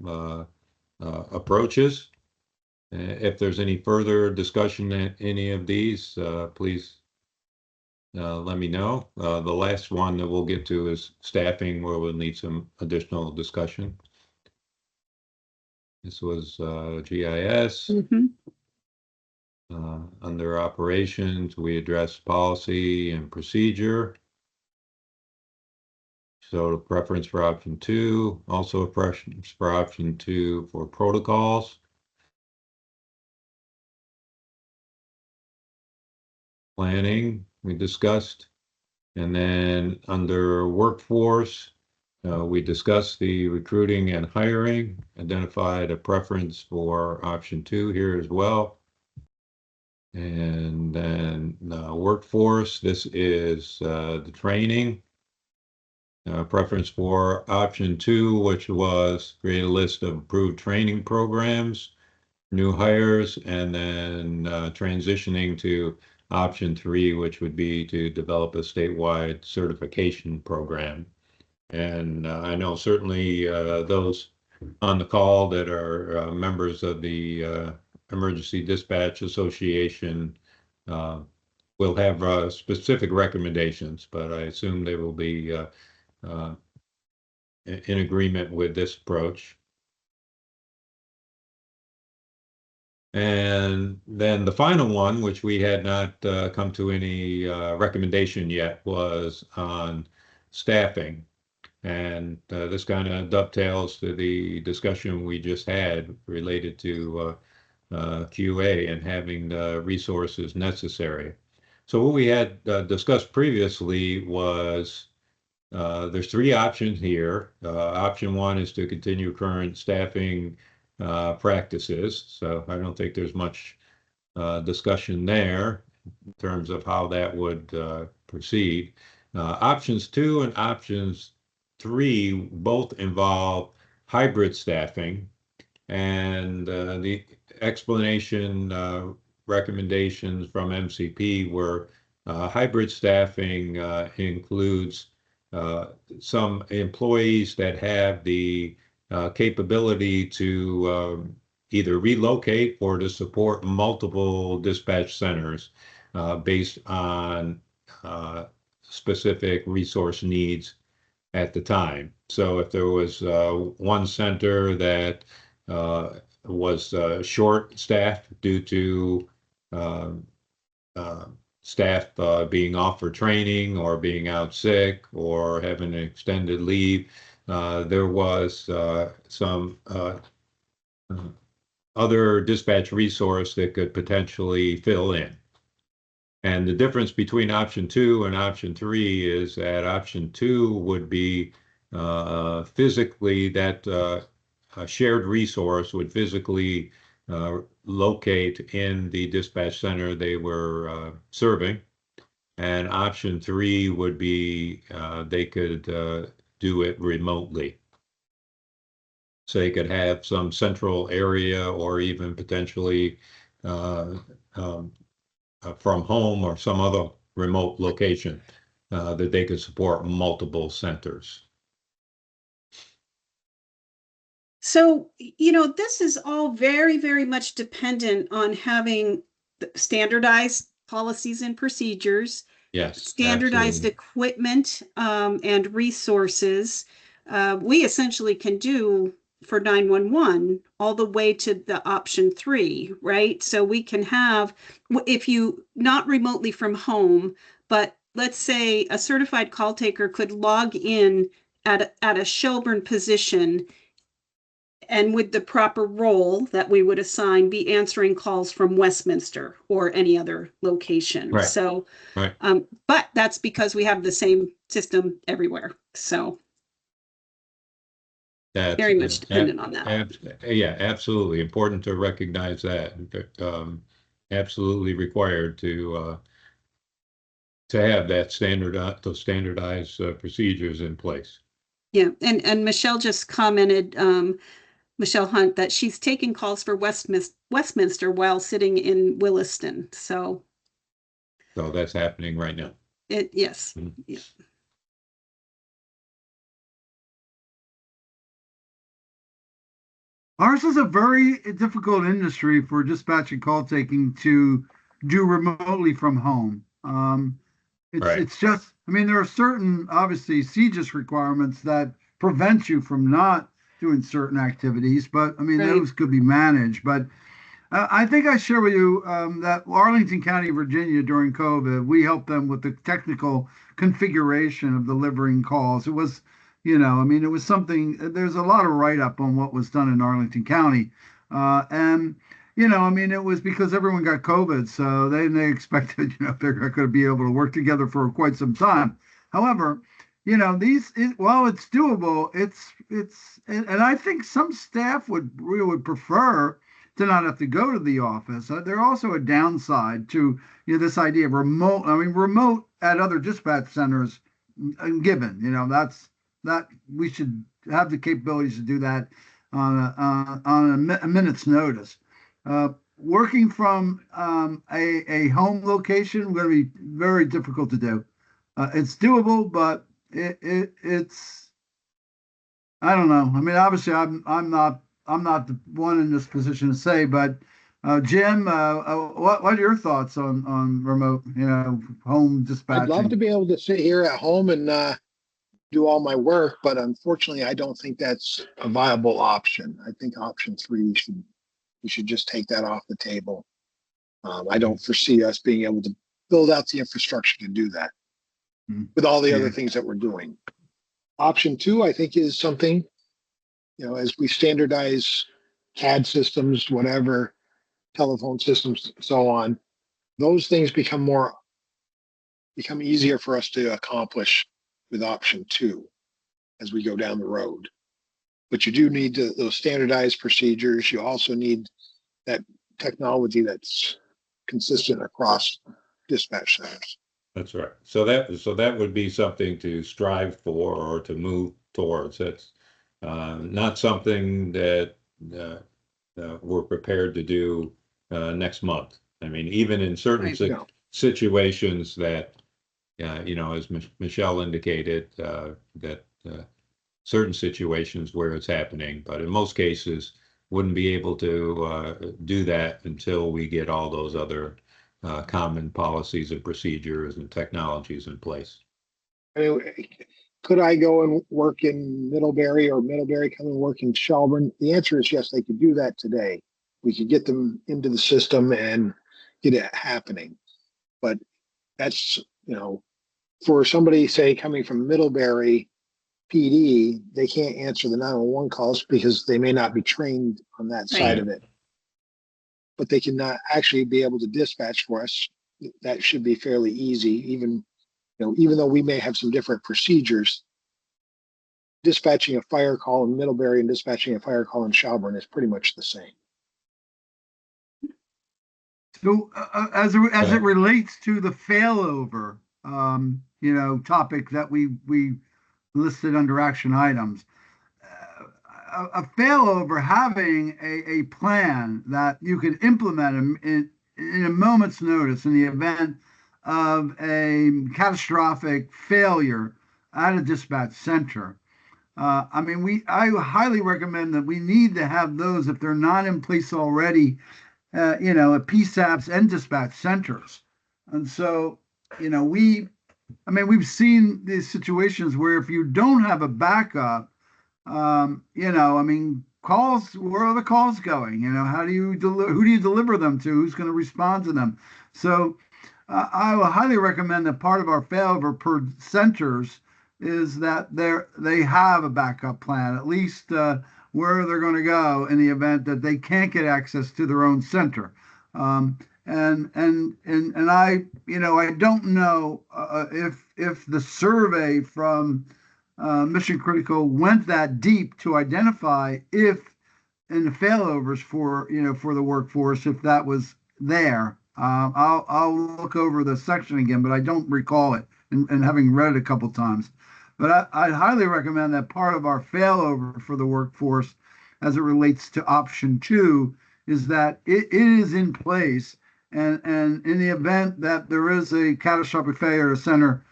approaches. If there's any further discussion at any of these, please let me know. The last one that we'll get to is staffing, where we'll need some additional discussion. This was GIS.
Mm-hmm.
Under operations, we address policy and procedure. So the preference for option 2, also a preference for option 2 for protocols. Planning, we discussed. And then under workforce, we discussed the recruiting and hiring, identified a preference for option 2 here as well. And then workforce, this is the training. Preference for option 2, which was create a list of approved training programs, new hires, and then transitioning to option 3, which would be to develop a statewide certification program. And I know certainly those on the call that are members of the Emergency Dispatch Association will have specific recommendations, but I assume they will be in agreement with this approach. And then the final one, which we had not come to any recommendation yet, was on staffing. And this kind of dovetails to the discussion we just had related to QA and having the resources necessary. So what we had discussed previously was there's 3 options here. Option 1 is to continue current staffing practices. So I don't think there's much discussion there in terms of how that would proceed. Options 2 and options 3 both involve hybrid staffing, and the explanation recommendations from MCP were hybrid staffing includes some employees that have the capability to either relocate or to support multiple dispatch centers based on specific resource needs at the time. So if there was one center that was short staffed due to staff being off for training or being out sick or having an extended leave, there was some other dispatch resource that could potentially fill in. And the difference between option 2 and option 3 is that option 2 would be physically that a shared resource would physically locate in the dispatch center they were serving. And option 3 would be they could do it remotely. So they could have some central area or even potentially from home or some other remote location that they could support multiple centers.
So, this is all very, very much dependent on having standardized policies and procedures.
Yes,
standardized
absolutely.
Equipment and resources. We essentially can do for 911 all the way to the option 3, right? So we can have, if you not remotely from home, but let's say a certified call taker could log in at a Shelburne position and with the proper role that we would assign, be answering calls from Westminster or any other location.
Right.
So,
right.
But that's because we have the same system everywhere. So
That's
very much dependent on that.
Yeah, absolutely. Important to recognize that. Absolutely required to have that those standardized procedures in place.
Yeah, and Michelle just commented, Michelle Hunt, that she's taking calls for Westminster while sitting in Williston. So
that's happening right now.
Yes.
Mhm.
Yeah.
Ours is a very difficult industry for dispatch and call taking to do remotely from home. It's just, I mean, there are certain, obviously, CGIS requirements that prevent you from not doing certain activities, but I mean,
Right.
those could be managed. But I think I share with you that Arlington County, Virginia, during COVID, we helped them with the technical configuration of delivering calls. It was, I mean, it was something. There's a lot of write up on what was done in Arlington County, and I mean, it was because everyone got COVID, so they expected, they're going to be able to work together for quite some time. However, while it's doable, and I think some staff would prefer to not have to go to the office. There's also a downside to this idea of remote. I mean, remote at other dispatch centers, given that we should have the capabilities to do that on a minute's notice. Working from a home location going to be very difficult to do. It's doable, but it's I don't know. I mean, obviously, I'm not the one in this position to say, but Jim, what are your thoughts on remote, home
I'd love to
dispatching?
be able to sit here at home and do all my work, but unfortunately, I don't think that's a viable option. I think option three we should just take that off the table. I don't foresee us being able to build out the infrastructure to do that with all the other
Yeah.
things that we're doing. Option two, I think, is something, as we standardize CAD systems, whatever, telephone systems, so on, those things become easier for us to accomplish with option two as we go down the road. But you do need those standardized procedures. You also need that technology that's consistent across dispatch centers.
That's right. So that would be something to strive for or to move towards. That's not something that we're prepared to do next month. I mean, even in certain
Right.
No.
situations that, as Michelle indicated, that certain situations where it's happening, but in most cases, wouldn't be able to do that until we get all those other common policies and procedures and technologies in place.
I mean, could I go and work in Middlebury or Middlebury come and work in Shelburne? The answer is yes, they could do that today. We could get them into the system and get it happening. But that's, for somebody, say, coming from Middlebury PD, they can't answer the 911 calls because they may not be trained on that side of it. But they can not actually be able to dispatch for us. That should be fairly easy, even though we may have some different procedures. Dispatching a fire call in Middlebury and dispatching a fire call in Shelburne is pretty much the same.
So as it relates to the failover, topic that we listed under action items, a failover, having a plan that you can implement in a moment's notice in the event of a catastrophic failure at a dispatch center. I highly recommend that we need to have those if they're not in place already, at PSAPs and dispatch centers. And so, we've seen these situations where if you don't have a backup, calls, where are the calls going? How do you who do you deliver them to? Who's going to respond to them? So I will highly recommend that part of our failover per centers is that they have a backup plan, at least where they're going to go in the event that they can't get access to their own center. And I don't know if the survey from Mission Critical went that deep to identify if in the failovers for the workforce, if that was there. I'll look over the section again, but I don't recall it, and having read it a couple times. But I'd highly recommend that part of our failover for the workforce, as it relates to option two, is that it is in place, and in the event that there is a catastrophic failure at a center,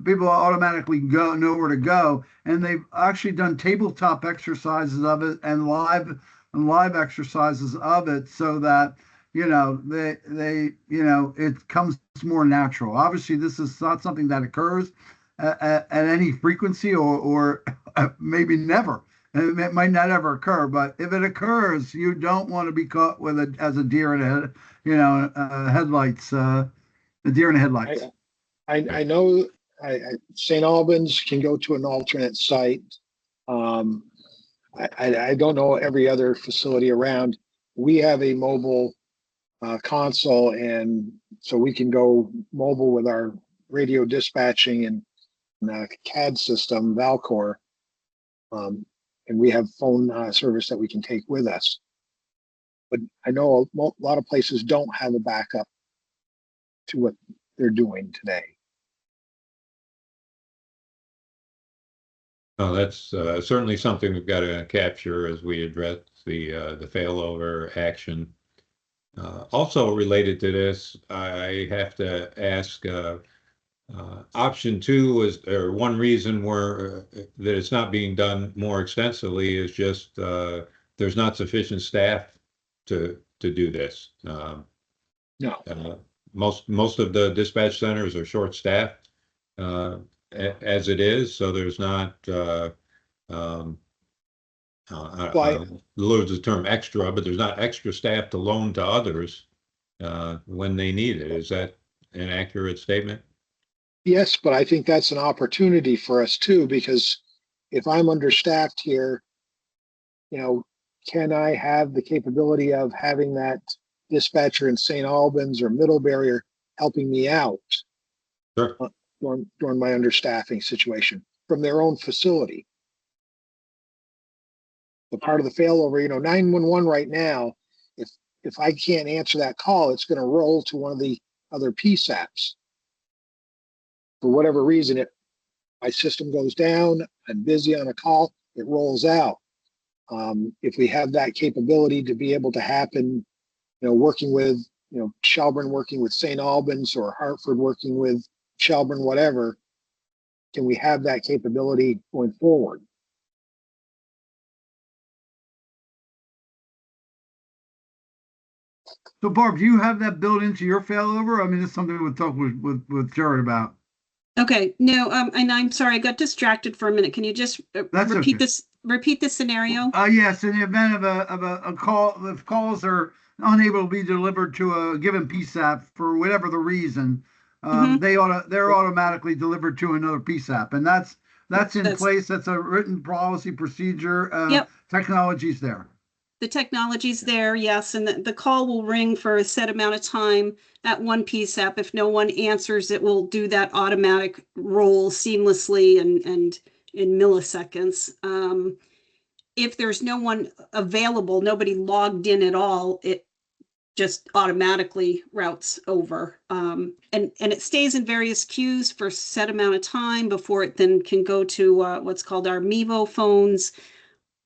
people automatically know where to go, and they've actually done tabletop exercises of it and live exercises of it, so that it comes more natural. Obviously, this is not something that occurs at any frequency or maybe never and it might not ever occur, but if it occurs, you don't want to be caught with it as a deer in a head, headlights, a deer in the headlights.
I know St. Albans can go to an alternate site. I don't know every other facility around. We have a mobile console, and so we can go mobile with our radio dispatching and CAD system, Valcor, and we have phone service that we can take with us. But I know a lot of places don't have a backup to what they're doing today.
Oh, that's certainly something we've got to capture as we address the failover action. Also related to this, I have to ask, option two is, or one reason where that it's not being done more extensively is just there's not sufficient staff to do this.
No.
Most of the dispatch centers are short-staffed as it is, so there's not loads the term extra, but there's not extra staff to loan to others when they need it. Is that an accurate statement?
Yes, but I think that's an opportunity for us too, because if I'm understaffed here, can I have the capability of having that dispatcher in St. Albans or Middlebury helping me out
Sure.
during my understaffing situation from their own facility? The part of the failover, 911 right now, if I can't answer that call, it's going to roll to one of the other PSAPs. For whatever reason, my system goes down, I'm busy on a call, it rolls out. If we have that capability to be able to happen, working with, Shelburne working with St. Albans or Hartford working with Shelburne, whatever, can we have that capability going forward?
So Barb, do you have that built into your failover? I mean, it's something we'll talk with Jared about.
Okay, no, and I'm sorry, I got distracted for a minute. Can you just repeat
okay.
Repeat the scenario?
Yes, in the event of a call, if calls are unable to be delivered to a given PSAP for whatever the reason, they're automatically delivered to another PSAP, and that's in place. That's a written policy procedure.
Yep.
Technology's there.
The technology's there, yes, and the call will ring for a set amount of time at one PSAP. If no one answers, it will do that automatic roll seamlessly and in milliseconds. If there's no one available, nobody logged in at all, it just automatically routes over. And it stays in various queues for a set amount of time before it then can go to what's called our Mevo phones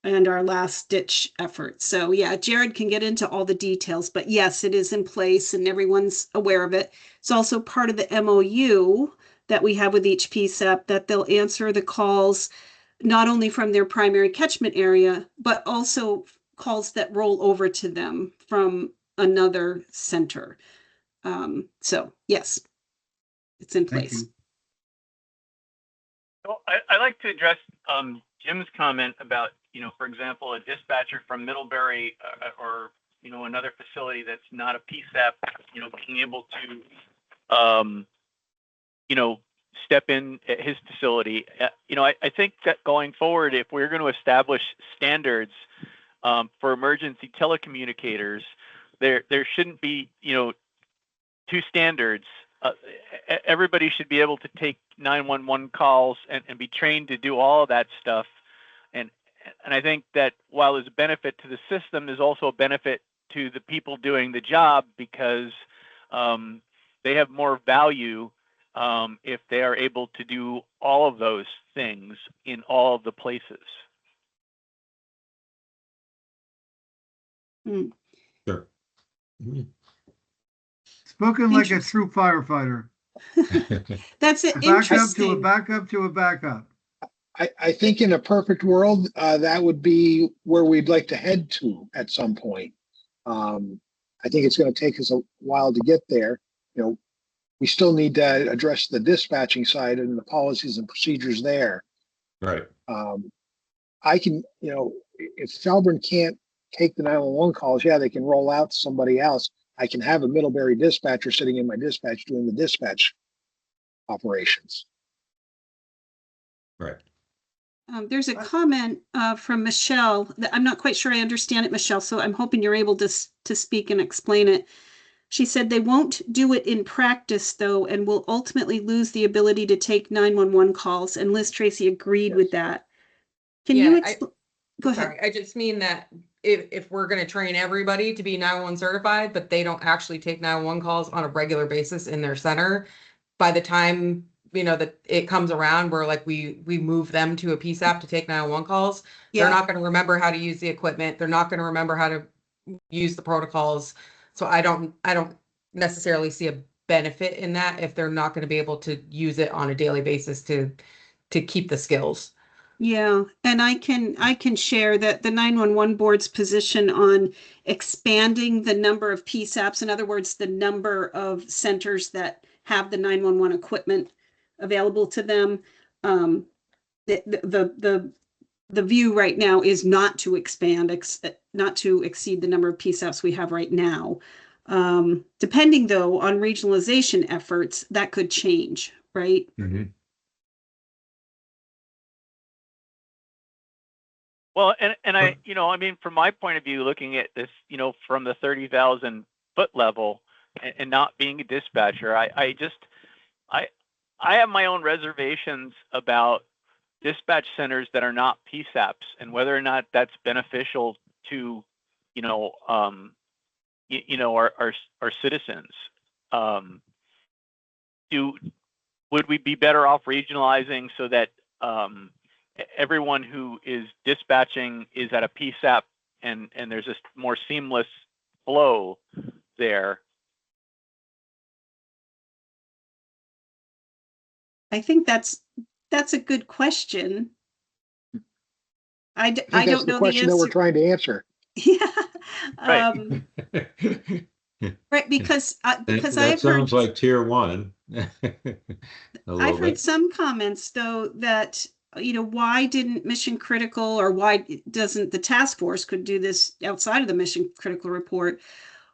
and our last ditch effort. So yeah, Jared can get into all the details, but yes, it is in place and everyone's aware of it. It's also part of the MOU that we have with each PSAP that they'll answer the calls not only from their primary catchment area, but also calls that roll over to them from another center. So yes, it's in place.
So I'd like to address Jim's comment about, for example, a dispatcher from Middlebury or, another facility that's not a PSAP, being able to, step in at his facility. I think that going forward, if we're going to establish standards for emergency telecommunicators, there shouldn't be, two standards. Everybody should be able to take 911 calls and be trained to do all of that stuff. And I think that while there's a benefit to the system, there's also a benefit to the people doing the job because they have more value if they are able to do all of those things in all of the places.
Sure.
Spoken like a true firefighter.
That's it.
A backup to a backup.
I think in a perfect world, that would be where we'd like to head to at some point. I think it's going to take us a while to get there. We still need to address the dispatching side and the policies and procedures there.
Right.
I can, if Shelburne can't take the 911 calls, yeah, they can roll out to somebody else. I can have a Middlebury dispatcher sitting in my dispatch doing the dispatch operations.
Right.
There's a comment from Michelle that I'm not quite sure I understand it, Michelle, so I'm hoping you're able to speak and explain it. She said they won't do it in practice, though, and will ultimately lose the ability to take 911 calls. And Liz Tracy agreed with that. Can you go ahead?
Sorry, I just mean that if we're going to train everybody to be 911 certified, but they don't actually take 911 calls on a regular basis in their center, by the time that it comes around where like we move them to a PSAP to take 911 calls, they're not going to remember how to use the equipment. They're not going to remember how to use the protocols. So I don't necessarily see a benefit in that if they're not going to be able to use it on a daily basis to keep the skills.
Yeah, and I can share that the 911 board's position on expanding the number of PSAPs, in other words, the number of centers that have the 911 equipment available to them. The view right now is not to expand, not to exceed the number of PSAPs we have right now. Depending though on regionalization efforts, that could change, right?
Mm-hmm.
Well, and I, I mean, from my point of view, looking at this, from the 30,000 foot level and not being a dispatcher, I have my own reservations about dispatch centers that are not PSAPs and whether or not that's beneficial to, our citizens. Would we be better off regionalizing so that everyone who is dispatching is at a PSAP and there's a more seamless flow there?
I think that's a good question. I
think
don't
that's the
know the
question that we're
answer.
trying to answer.
Yeah.
Right.
Right, because
That
I've
sounds
heard
like tier one.
I've heard some comments though that why didn't mission critical, or why doesn't the task force could do this outside of the mission critical report?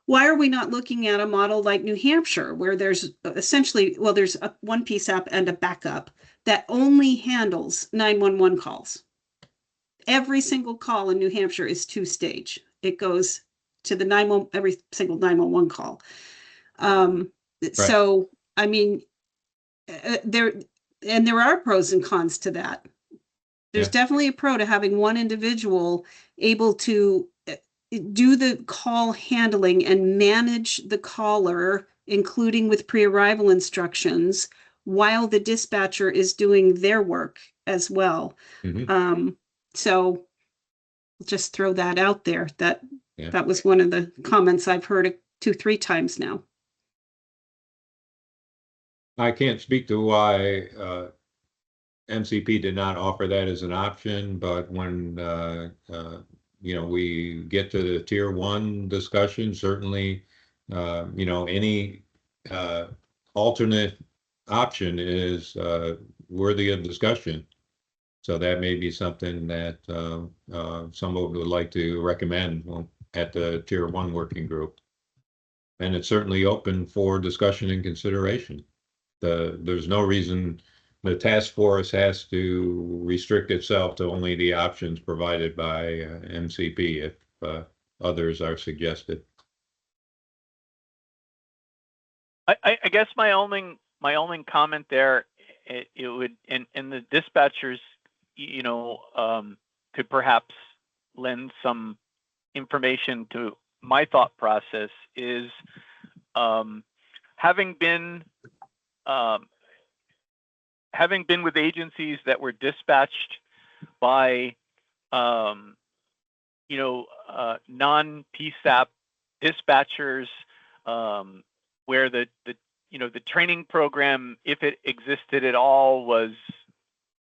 Why are we not looking at a model like New Hampshire, where there's essentially, well, there's one PSAP and a backup that only handles 911 calls. Every single call in New Hampshire is two-stage. It goes to the 911, every single 911 call. So, I mean, there are pros and cons to that. There's definitely a pro to having one individual able to do the call handling and manage the caller, including with pre-arrival instructions, while the dispatcher is doing their work as well.
Mm-hmm.
So just throw that out there. That was one of the comments I've heard 2-3 times now.
I can't speak to why MCP did not offer that as an option, but when we get to the tier one discussion, certainly any alternate option is worthy of discussion. So that may be something that someone would like to recommend at the tier one working group. And it's certainly open for discussion and consideration. There's no reason the task force has to restrict itself to only the options provided by MCP if others are suggested.
I guess my only comment there, it would, and the dispatchers, could perhaps lend some information to my thought process is having been with agencies that were dispatched by non-PSAP dispatchers, where the training program, if it existed at all, was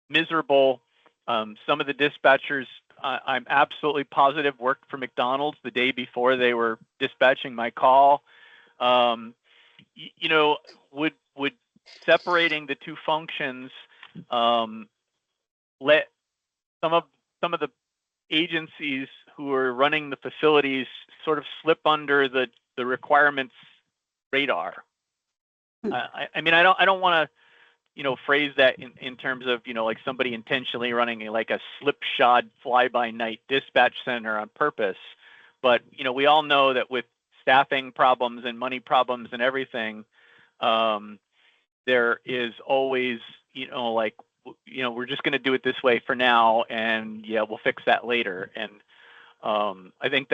miserable. Some of the dispatchers, I'm absolutely positive, worked for McDonald's the day before they were dispatching my call. Would separating the two functions let some of some of the agencies who are running the facilities sort of slip under the requirements radar. I mean, I don't want to, phrase that in terms of, like somebody intentionally running like a slipshod fly-by-night dispatch center on purpose. But, we all know that with staffing problems and money problems and everything, there is always, like, we're just going to do it this way for now, and yeah, we'll fix that later. And I think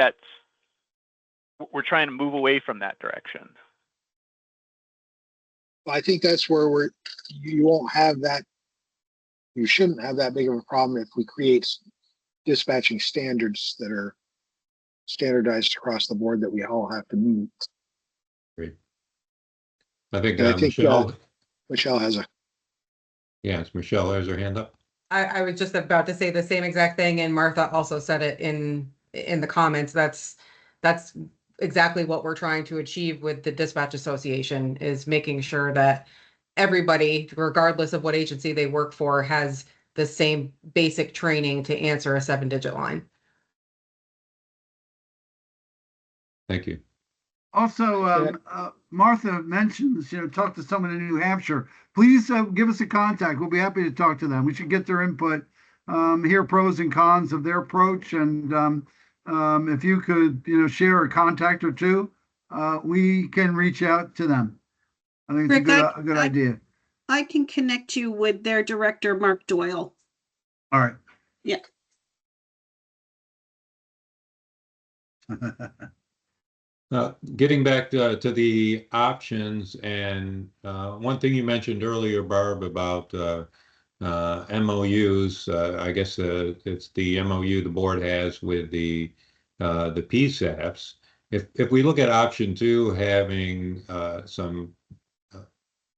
we're trying to move away from that direction.
I think that's where you won't have that. You shouldn't have that big of a problem if we create dispatching standards that are standardized across the board that we all have to meet.
Great. I think,
And I think Michelle has a.
Yes, Michelle has her hand up.
I was just about to say the same exact thing, and Martha also said it in the comments. That's exactly what we're trying to achieve with the Dispatch Association, is making sure that everybody, regardless of what agency they work for, has the same basic training to answer a 7-digit line.
Thank you.
Also, Martha mentions, talk to someone in New Hampshire. Please give us a contact. We'll be happy to talk to them. We should get their input, hear pros and cons of their approach. And if you could, share a contact or two, we can reach out to them. I think it's
Rick,
a good idea.
I can connect you with their director, Mark Doyle.
All right.
Yeah.
Getting back to the options, and one thing you mentioned earlier, Barb, about MOUs. I guess it's the MOU the board has with the PSCTFs. If we look at option 2, having some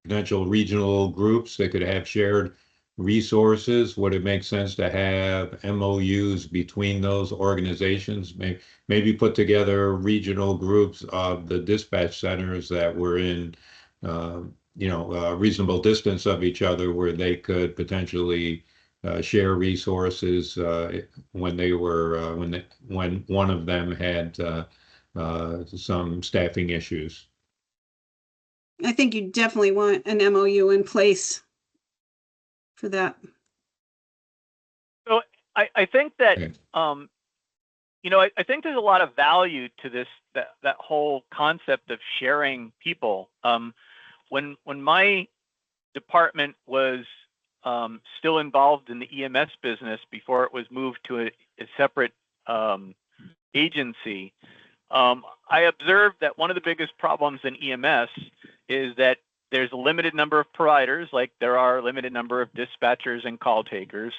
potential regional groups that could have shared resources, would it make sense to have MOUs between those organizations? Maybe put together regional groups of the dispatch centers that were in, a reasonable distance of each other, where they could potentially share resources when one of them had some staffing issues.
I think you definitely want an MOU in place for that.
So I think that,
Okay.
I think there's a lot of value to this, that whole concept of sharing people. When my department was still involved in the EMS business before it was moved to a separate agency, I observed that one of the biggest problems in EMS is that there's a limited number of providers, like there are a limited number of dispatchers and call takers,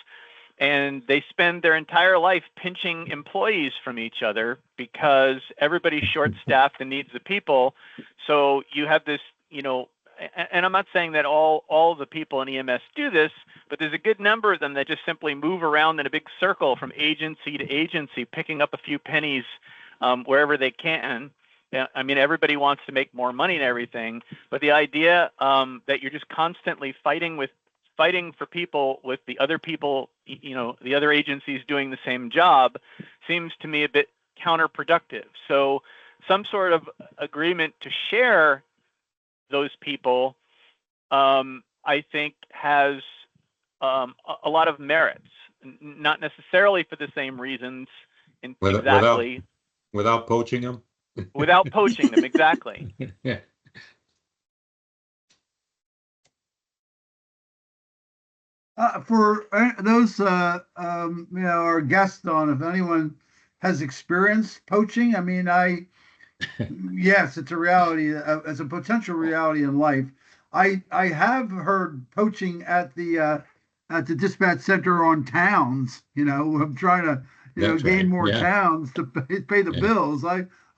and they spend their entire life pinching employees from each other because everybody's short-staffed and needs the people. So you have this, and I'm not saying that all the people in EMS do this, but there's a good number of them that just simply move around in a big circle from agency to agency, picking up a few pennies wherever they can. I mean, everybody wants to make more money and everything, but the idea that you're just constantly fighting for people with the other people, the other agencies doing the same job, seems to me a bit counterproductive. So some sort of agreement to share those people, I think, has a lot of merits, not necessarily for the same reasons exactly.
Without poaching them?
Without poaching them, exactly.
Yeah.
For those, our guests on, if anyone has experienced poaching, I mean, yes, it's a reality, it's a potential reality in life. I have heard poaching at the dispatch center on towns. I'm trying to gain more towns to pay the bills.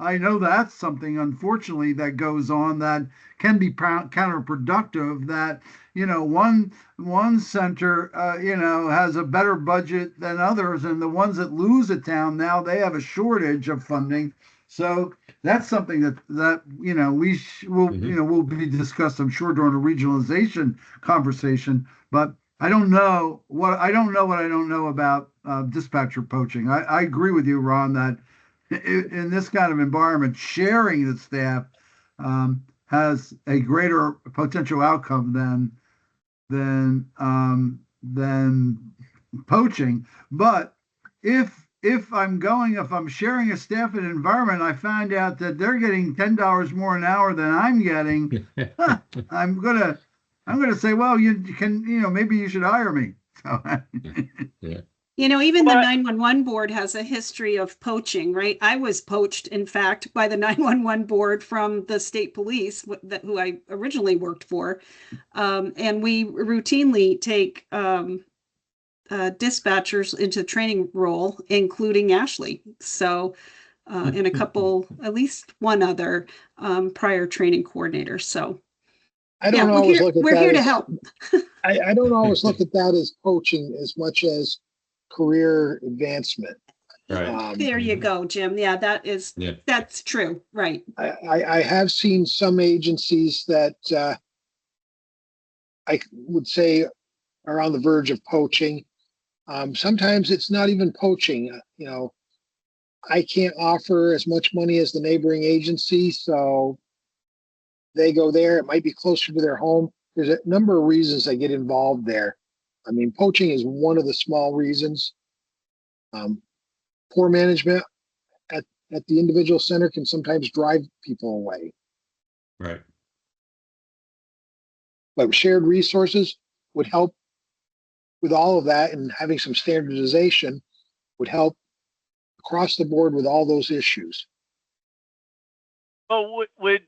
I know that's something, unfortunately, that goes on that can be counterproductive. That one center has a better budget than others, and the ones that lose a town now, they have a shortage of funding. So that's something that will be discussed, I'm sure, during a regionalization conversation. But I don't know what I don't know about dispatcher poaching. I agree with you, Ron, that in this kind of environment, sharing the staff has a greater potential outcome than poaching. But if I'm sharing a staff and environment, I find out that they're getting $10 more an hour than I'm getting, I'm gonna say, well, you can, maybe you should hire me. So,
Yeah.
Even the
But
911 board has a history of poaching, right? I was poached, in fact, by the 911 board from the state police, who I originally worked for. And we routinely take dispatchers into training role, including Ashley. So, and a couple, at least one other prior training coordinator. So,
I
yeah,
don't always look at
we're
that
here to
as,
help.
I don't always look at that as coaching as much as career advancement.
Right.
There you go, Jim. Yeah,
Yeah.
that's true. Right.
I have seen some agencies that I would say are on the verge of poaching. Sometimes it's not even poaching. I can't offer as much money as the neighboring agency, so they go there. It might be closer to their home. There's a number of reasons they get involved there. I mean, poaching is one of the small reasons. Poor management at the individual center can sometimes drive people away.
Right.
But shared resources would help with all of that, and having some standardization would help across the board with all those issues.
Well, would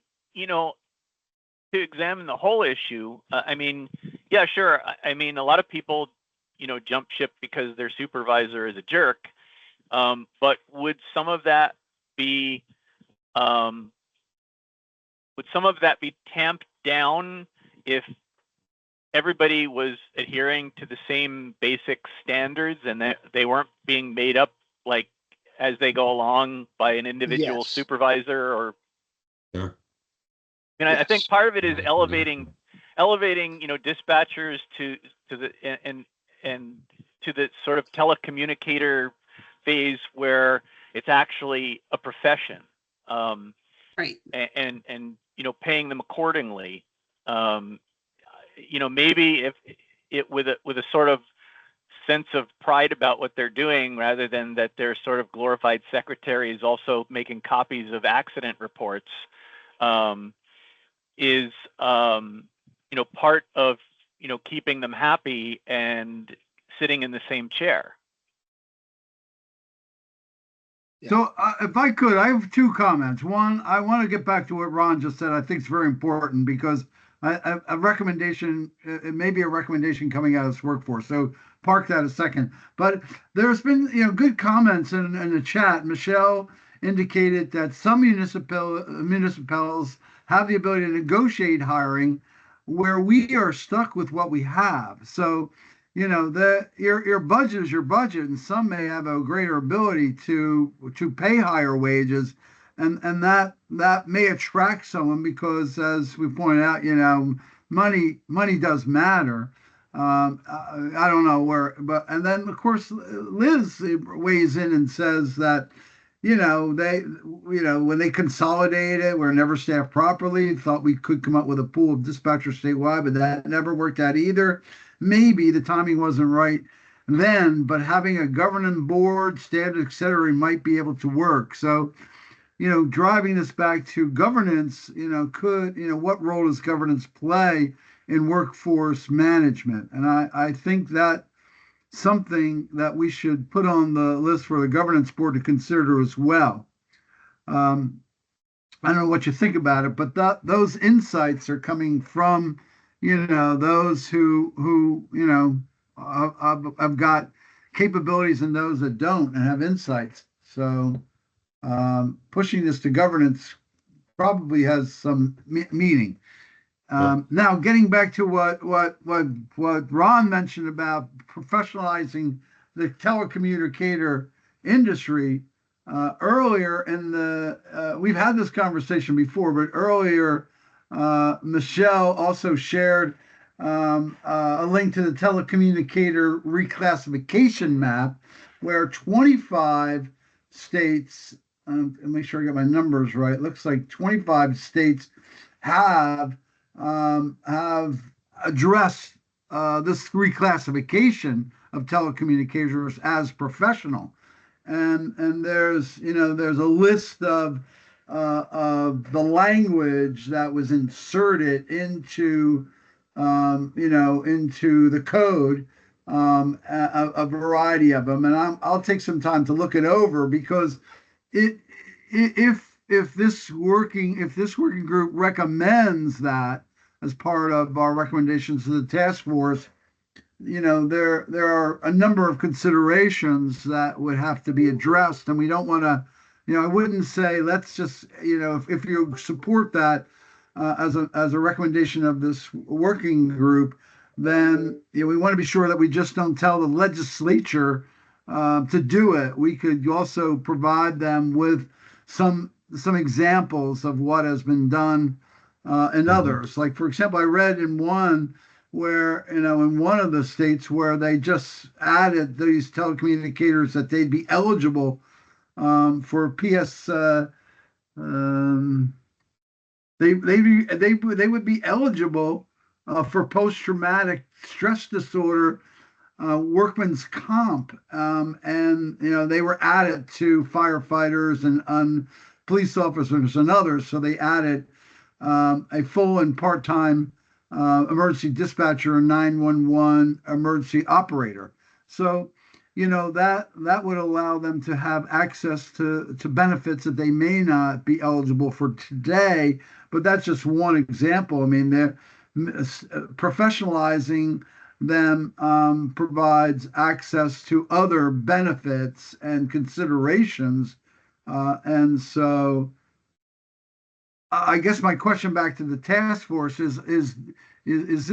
to examine the whole issue? I mean, yeah, sure. I mean, a lot of people, jump ship because their supervisor is a jerk. But would some of that be tamped down if everybody was adhering to the same basic standards and that they weren't being made up like as they go along by an individual
Yes.
supervisor? Or
Sure.
I think
Yes.
part of it is elevating dispatchers to the and to the sort of telecommunicator phase where it's actually a profession,
Right.
and paying them accordingly. Maybe if it with a sort of sense of pride about what they're doing, rather than that they're sort of glorified secretaries also making copies of accident reports, is part of keeping them happy and sitting in the same chair.
So if I could, I have two comments. One, I want to get back to what Ron just said. I think it's very important because a recommendation, it may be a recommendation coming out of this workforce. So park that a second. But there's been, good comments in the chat. Michelle indicated that some municipalities have the ability to negotiate hiring where we are stuck with what we have. So your budget is your budget, and some may have a greater ability to pay higher wages, and that may attract someone because, as we pointed out, money does matter. I don't know where, but and then of course Liz weighs in and says that when they consolidated, we're never staffed properly. Thought we could come up with a pool of dispatchers statewide, but that never worked out either. Maybe the timing wasn't right then, but having a governing board, standard, et cetera, might be able to work. So, driving this back to governance, what role does governance play in workforce management? And I think that something that we should put on the list for the governance board to consider as well. I don't know what you think about it, but those insights are coming from, those who have got capabilities and those that don't and have insights. So pushing this to governance probably has some meaning. Now, getting back to what Ron mentioned about professionalizing the telecommunicator industry, earlier we've had this conversation before, but earlier, Michelle also shared a link to the telecommunicator reclassification map, where 25 states, make sure I got my numbers right. It looks like 25 states have addressed this reclassification of telecommunicators as professional, and there's there's a list of the language that was inserted into into the code, a variety of them, and I'll take some time to look it over, because it if this working group recommends that as part of our recommendations to the task force, there are a number of considerations that would have to be addressed, and we don't want to, I wouldn't say let's just, if you support that as a recommendation of this working group, then we want to be sure that we just don't tell the legislature to do it. We could also provide them with some examples of what has been done in others. Like, for example, I read in one where, in one of the states where they just added these telecommunicators that they'd be eligible for PS. They would be eligible for post-traumatic stress disorder, workman's comp, and they were added to firefighters and police officers and others. So they added a full and part-time emergency dispatcher and 911 emergency operator. So that would allow them to have access to benefits that they may not be eligible for today. But that's just one example. I mean, they're professionalizing them provides access to other benefits and considerations, and so I guess my question back to the task force is this is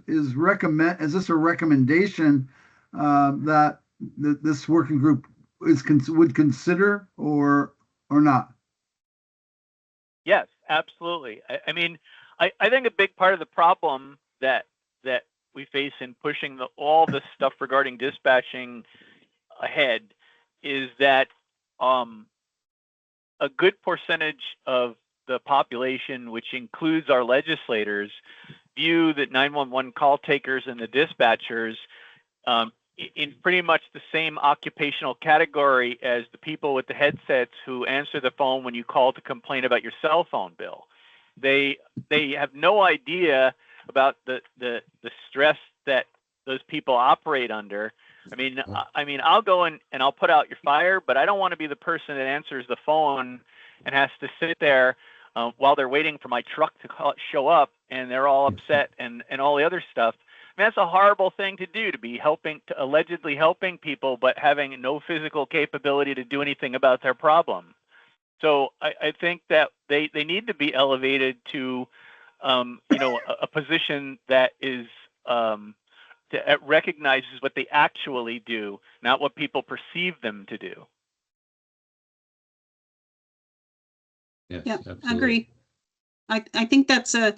this a recommendation that this working group would consider, or not?
Yes, absolutely. I mean, I think a big part of the problem that we face in pushing all this stuff regarding dispatching ahead is that a good percentage of the population, which includes our legislators, view that 911 call takers and the dispatchers in pretty much the same occupational category as the people with the headsets who answer the phone when you call to complain about your cell phone bill. They have no idea about the stress that those people operate under. I mean, I'll go and I'll put out your fire, but I don't want to be the person that answers the phone and has to sit there while they're waiting for my truck to show up, and they're all upset and all the other stuff. I mean, that's a horrible thing to do, to be allegedly helping people, but having no physical capability to do anything about their problem. So I think that they need to be elevated to, a position that is that recognizes what they actually do, not what people perceive them to do.
Yes,
Yeah,
absolutely.
I agree. I think that's a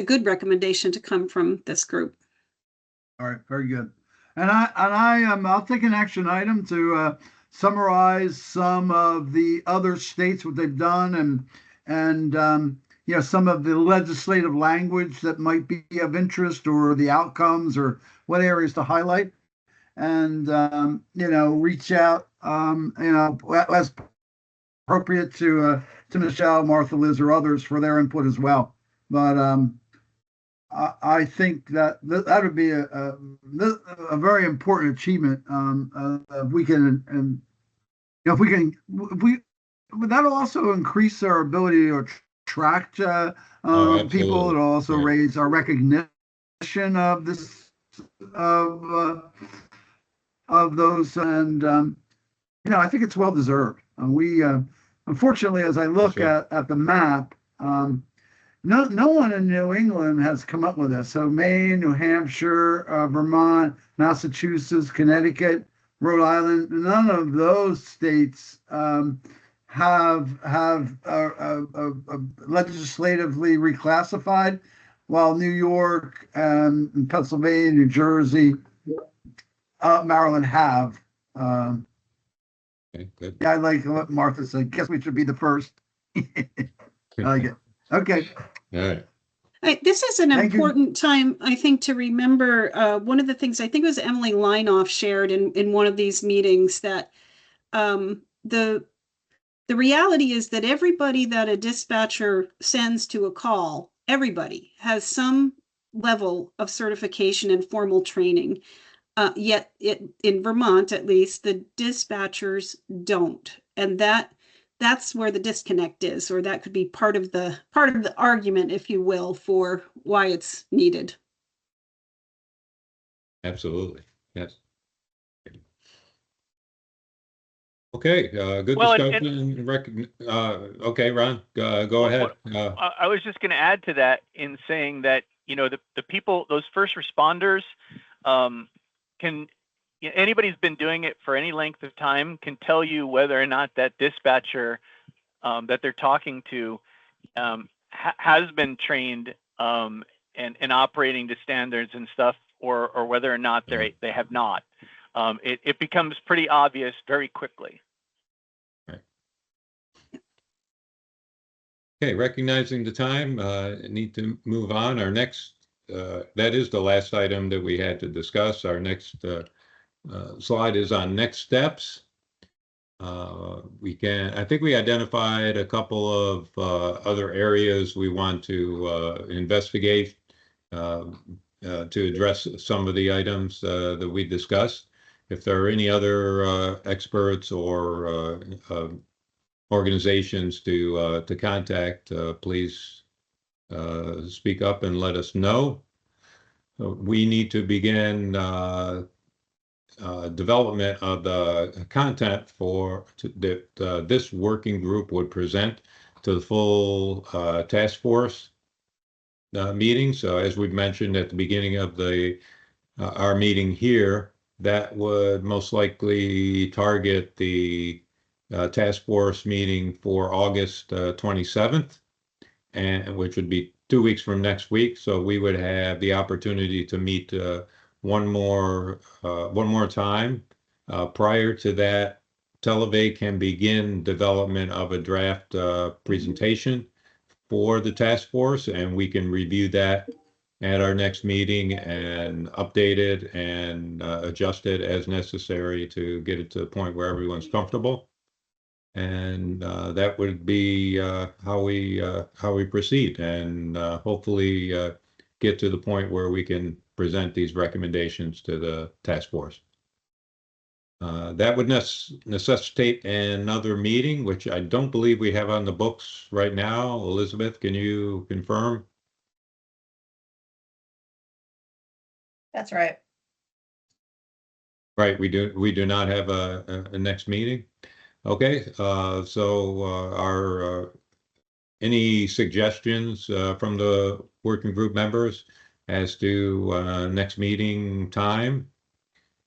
good recommendation to come from this group.
All right, very good. And I'll take an action item to summarize some of the other states, what they've done, and some of the legislative language that might be of interest, or the outcomes, or what areas to highlight, and reach out as appropriate to Michelle, Martha, Liz, or others for their input as well. But I think that would be a very important achievement. If we can, and that'll also increase our ability to attract people. It'll also raise our recognition of this of those, and I think it's well deserved. We unfortunately, as I look at the map, no one in New England has come up with this. So Maine, New Hampshire, Vermont, Massachusetts, Connecticut, Rhode Island, none of those states have legislatively reclassified. while New York and Pennsylvania, New Jersey, Maryland have.
Okay, good.
Yeah, I like what Martha said. Guess we should be the first. I like it. Okay.
All right.
This is an
Thank you.
important time, I think, to remember. One of the things I think it was Emily Leinoff shared in one of these meetings that the reality is that everybody that a dispatcher sends to a call, everybody has some level of certification and formal training. Yet in Vermont, at least, the dispatchers don't, and that's where the disconnect is, or that could be part of the argument, if you will, for why it's needed.
Absolutely. Yes. Okay, good
Well,
discussion. Okay, Ron, go ahead.
I was just going to add to that in saying that, you know, the people, those first responders, anybody who's been doing it for any length of time can tell you whether or not that dispatcher that they're talking to has been trained and operating to standards and stuff, or whether or not they have not. It becomes pretty obvious very quickly.
Right. Okay, recognizing the time, need to move on. Our next, that is the last item that we had to discuss. Our next slide is on next steps. I think we identified a couple of other areas we want to investigate to address some of the items that we discussed. If there are any other experts or organizations to contact, please speak up and let us know. We need to begin development of the content that this working group would present to the full task force meeting. So as we've mentioned at the beginning of our meeting here, that would most likely target the task force meeting for August 27th, and which would be 2 weeks from next week. So we would have the opportunity to meet one more time. Prior to that, Televate can begin development of a draft presentation for the task force, and we can review that at our next meeting and update it and adjust it as necessary to get it to the point where everyone's comfortable. And that would be how we proceed, and hopefully get to the point where we can present these recommendations to the task force. That would necessitate another meeting, which I don't believe we have on the books right now. Elizabeth, can you confirm?
That's right.
Right, we do not have a next meeting. Okay, so our any suggestions from the working group members as to next meeting time?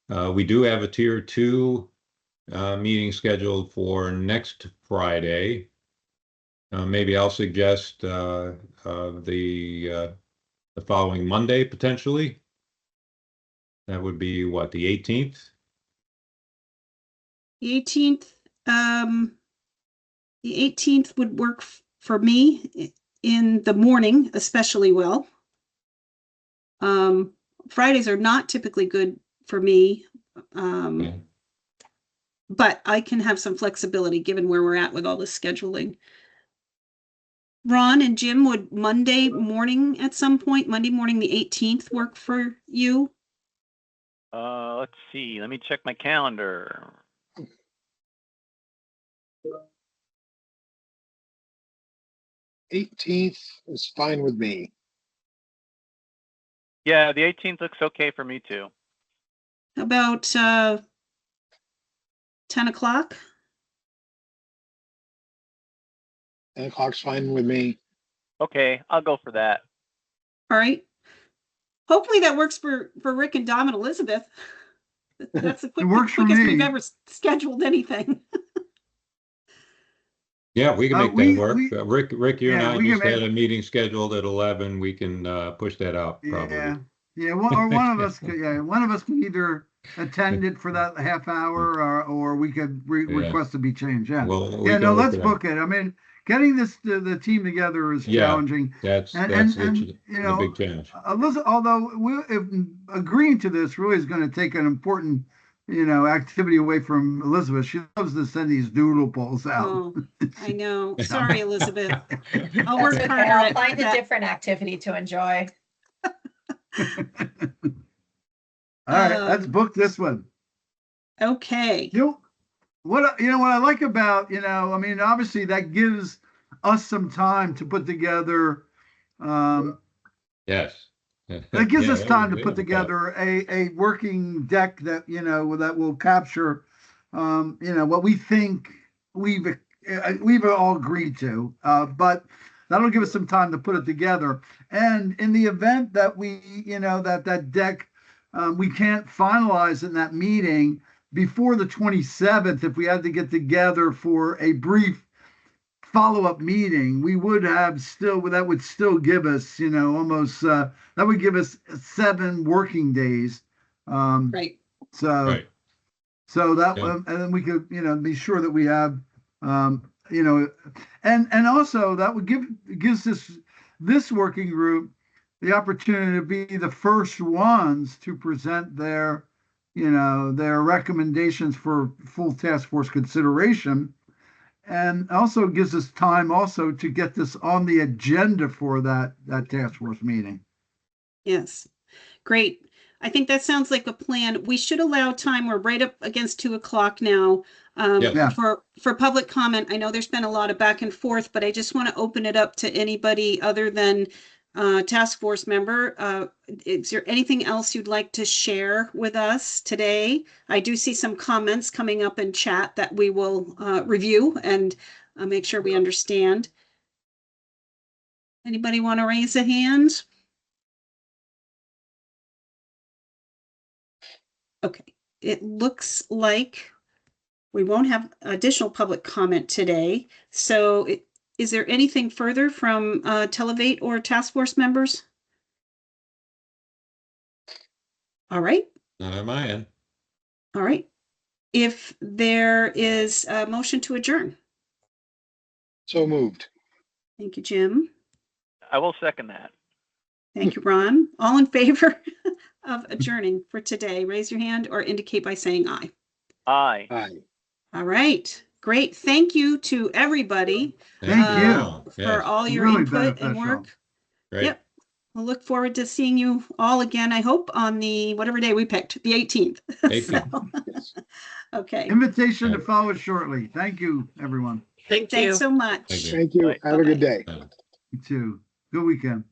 We do have a tier 2 meeting scheduled for next Friday. Maybe I'll suggest the following Monday potentially. That would be what, the 18th?
The 18th, the 18th would work for me in the morning, especially well. Fridays are not typically good for me, but I can have some flexibility given where we're at with all the scheduling. Ron and Jim, would Monday morning at some point, Monday morning the 18th, work for you?
Let's see. Let me check my calendar.
'18th is fine with me.
Yeah, the 18th looks okay for me too.
How about 10 o'clock?
10 o'clock's fine with me.
Okay, I'll go for that.
All right. Hopefully that works for Rick and Dom and Elizabeth. That's the
It works for
quickest
me.
we've ever scheduled anything.
Yeah, we can make that work. Rick, you and
yeah,
I
we can
just had
make-
a meeting scheduled at 11. We can push that out probably.
Yeah, one of us could, one of us can either attend it for that half hour, or we could
Yeah.
request to be changed. Yeah,
Well, we
yeah,
can
no,
look
let's
at
book it. I mean, getting the team together is
Yeah,
challenging.
That's
And
the
you know,
big challenge.
although if agreeing to this really is going to take an important, activity away from Elizabeth. She loves to send these doodle polls out.
Oh, I know. Sorry, Elizabeth. I'll
That's
work
okay.
harder
I'll
at
find a
that.
different activity to enjoy.
All right, let's book this one.
Okay.
What I like about, I mean, obviously that gives us some time to put together,
Yes.
that gives
Yeah,
us time to
we
put
have a thought.
together a working deck that, that will capture, what we think we've all agreed to, but that'll give us some time to put it together. And in the event that we, that deck, we can't finalize in that meeting before the 27th, if we had to get together for a brief follow-up meeting, we would have that would still give us, almost, that would give us 7 working days.
Right.
So,
Right.
so that,
Yeah.
and then we could, be sure that we have, and also that would gives this working group the opportunity to be the first ones to present their recommendations for full task force consideration, and also gives us time also to get this on the agenda for that task force meeting.
Yes. Great. I think that sounds like a plan. We should allow time. We're right up against 2:00 now.
Yes.
Yeah.
For public comment. I know there's been a lot of back and forth, but I just want to open it up to anybody other than task force member. Is there anything else you'd like to share with us today? I do see some comments coming up in chat that we will review and make sure we understand. Anybody want to raise a hand? Okay, it looks like we won't have additional public comment today. So is there anything further from Televate or task force members? All right.
Not on my end.
All right. If there is a motion to adjourn.
So moved.
Thank you, Jim.
I will second that.
Thank you, Ron. All in favor of adjourning for today, raise your hand or indicate by saying aye.
Aye.
Aye.
All right. Great. Thank you to everybody
Thank you.
all.
for
Yes.
all your
Really
input and
beneficial.
work.
Great.
Yep. We'll look forward to seeing you all again, I hope, on the whatever day we picked, the 18th.
18th.
So,
Yes.
okay.
Invitation to follow shortly. Thank you, everyone.
Thank you.
Thanks so much.
Thank you.
Thank you.
Right.
Have a good day.
You too. Good weekend.